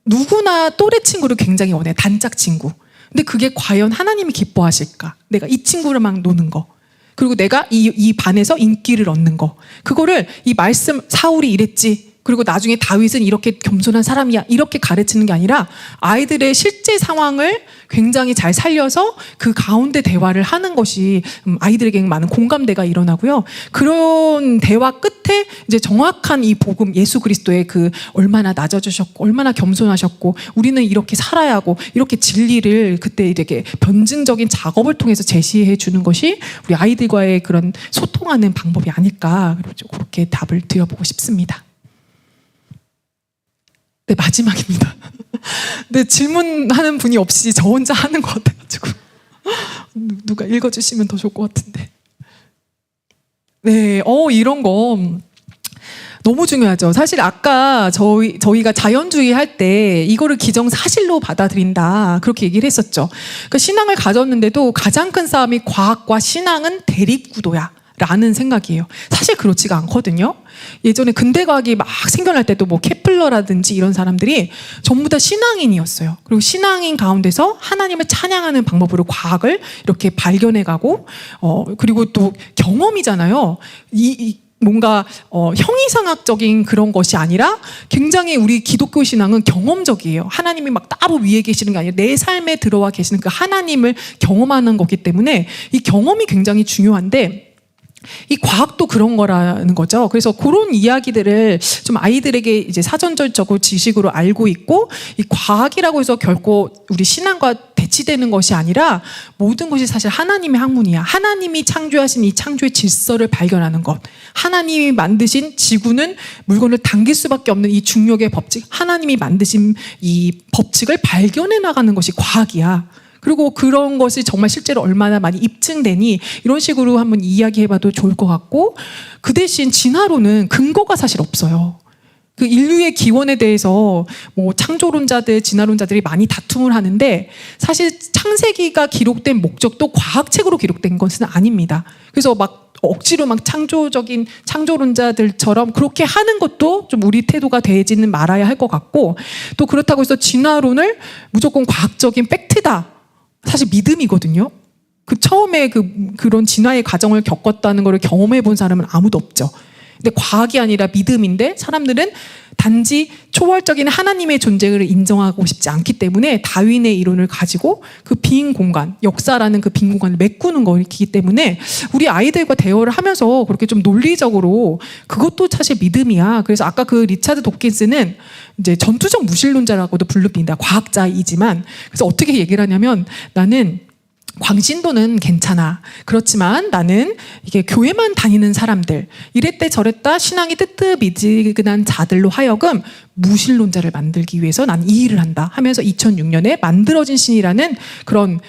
누구나 또래 친구를 굉장히 원해. 단짝 친구. 근데 그게 과연 하나님이 기뻐하실까? 내가 이 친구를 막 노는 거. 그리고 내가 이 반에서 인기를 얻는 거. 그거를 이 말씀 사울이 이랬지. 그리고 나중에 다윗은 이렇게 겸손한 사람이야. 이렇게 가르치는 게 아니라 아이들의 실제 상황을 굉장히 잘 살려서 그 가운데 대화를 하는 것이 아이들에게 많은 공감대가 일어나고요. 그런 대화 끝에 이제 정확한 이 복음 예수 그리스도의 그 얼마나 낮아주셨고 얼마나 겸손하셨고 우리는 이렇게 살아야 하고 이렇게 진리를 그때 이렇게 변증적인 작업을 통해서 제시해 주는 것이 우리 아이들과의 그런 소통하는 방법이 아닐까 그렇게 답을 드려보고 싶습니다. 네, 마지막입니다. 네, 질문하는 분이 없이 저 혼자 하는 것 같아가지고 누가 읽어주시면 더 좋을 것 같은데. 네, 이런 거 너무 중요하죠. 사실 아까 저희가 자연주의 할 때 이거를 기정사실로 받아들인다 그렇게 얘기를 했었죠. 그러니까 신앙을 가졌는데도 가장 큰 싸움이 과학과 신앙은 대립구도야. 라는 생각이에요. 사실 그렇지가 않거든요. 예전에 근대과학이 막 생겨날 때도 뭐 케플러라든지 이런 사람들이 전부 다 신앙인이었어요. 그리고 신앙인 가운데서 하나님을 찬양하는 방법으로 과학을 이렇게 발견해가고 그리고 또 경험이잖아요. 뭔가 형이상학적인 그런 것이 아니라 굉장히 우리 기독교 신앙은 경험적이에요. 하나님이 막 따로 위에 계시는 게 아니라 내 삶에 들어와 계시는 그 하나님을 경험하는 거기 때문에 이 경험이 굉장히 중요한데 이 과학도 그런 거라는 거죠. 그래서 그런 이야기들을 좀 아이들에게 이제 사전적으로 지식으로 알고 있고 이 과학이라고 해서 결코 우리 신앙과 대치되는 것이 아니라 모든 것이 사실 하나님의 학문이야. 하나님이 창조하신 이 창조의 질서를 발견하는 것. 하나님이 만드신 지구는 물건을 당길 수밖에 없는 이 중력의 법칙. 하나님이 만드신 이 법칙을 발견해 나가는 것이 과학이야. 그리고 그런 것이 정말 실제로 얼마나 많이 입증되니 이런 식으로 한번 이야기해봐도 좋을 것 같고 그 대신 진화론은 근거가 사실 없어요. 그 인류의 기원에 대해서 뭐 창조론자들, 진화론자들이 많이 다툼을 하는데 사실 창세기가 기록된 목적도 과학책으로 기록된 것은 아닙니다. 그래서 막 억지로 막 창조적인 창조론자들처럼 그렇게 하는 것도 좀 우리 태도가 되지는 말아야 할 것 같고 또 그렇다고 해서 진화론을 무조건 과학적인 팩트다. 사실 믿음이거든요. 그 처음에 그런 진화의 과정을 겪었다는 걸 경험해 본 사람은 아무도 없죠. 근데 과학이 아니라 믿음인데 사람들은 단지 초월적인 하나님의 존재를 인정하고 싶지 않기 때문에 다윈의 이론을 가지고 그 빈 공간, 역사라는 그 빈 공간을 메꾸는 거기 때문에 우리 아이들과 대화를 하면서 그렇게 좀 논리적으로 그것도 사실 믿음이야. 그래서 아까 그 리차드 도킨스는 이제 전투적 무신론자라고도 부릅니다. 과학자이지만. 그래서 어떻게 얘기를 하냐면 나는 광신도는 괜찮아. 그렇지만 나는 이게 교회만 다니는 사람들, 이랬대 저랬다 신앙이 뜨뜻미지근한 자들로 하여금 무신론자를 만들기 위해서 난 이 일을 한다 하면서 2006년에 만들어진 신이라는 그런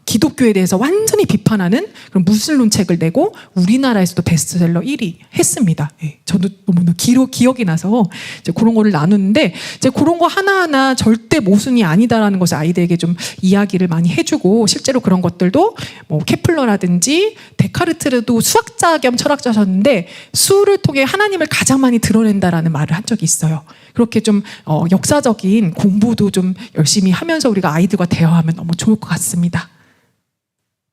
기독교에 대해서 완전히 비판하는 그런 무신론 책을 내고 우리나라에서도 베스트셀러 1위 했습니다. 예, 저도 너무나 기억이 나서 이제 그런 거를 나누는데 이제 그런 거 하나하나 절대 모순이 아니다라는 것을 아이들에게 좀 이야기를 많이 해주고 실제로 그런 것들도 뭐 케플러라든지 데카르트도 수학자 겸 철학자셨는데 수를 통해 하나님을 가장 많이 드러낸다라는 말을 한 적이 있어요. 그렇게 좀 역사적인 공부도 좀 열심히 하면서 우리가 아이들과 대화하면 너무 좋을 것 같습니다.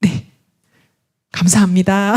네, 감사합니다.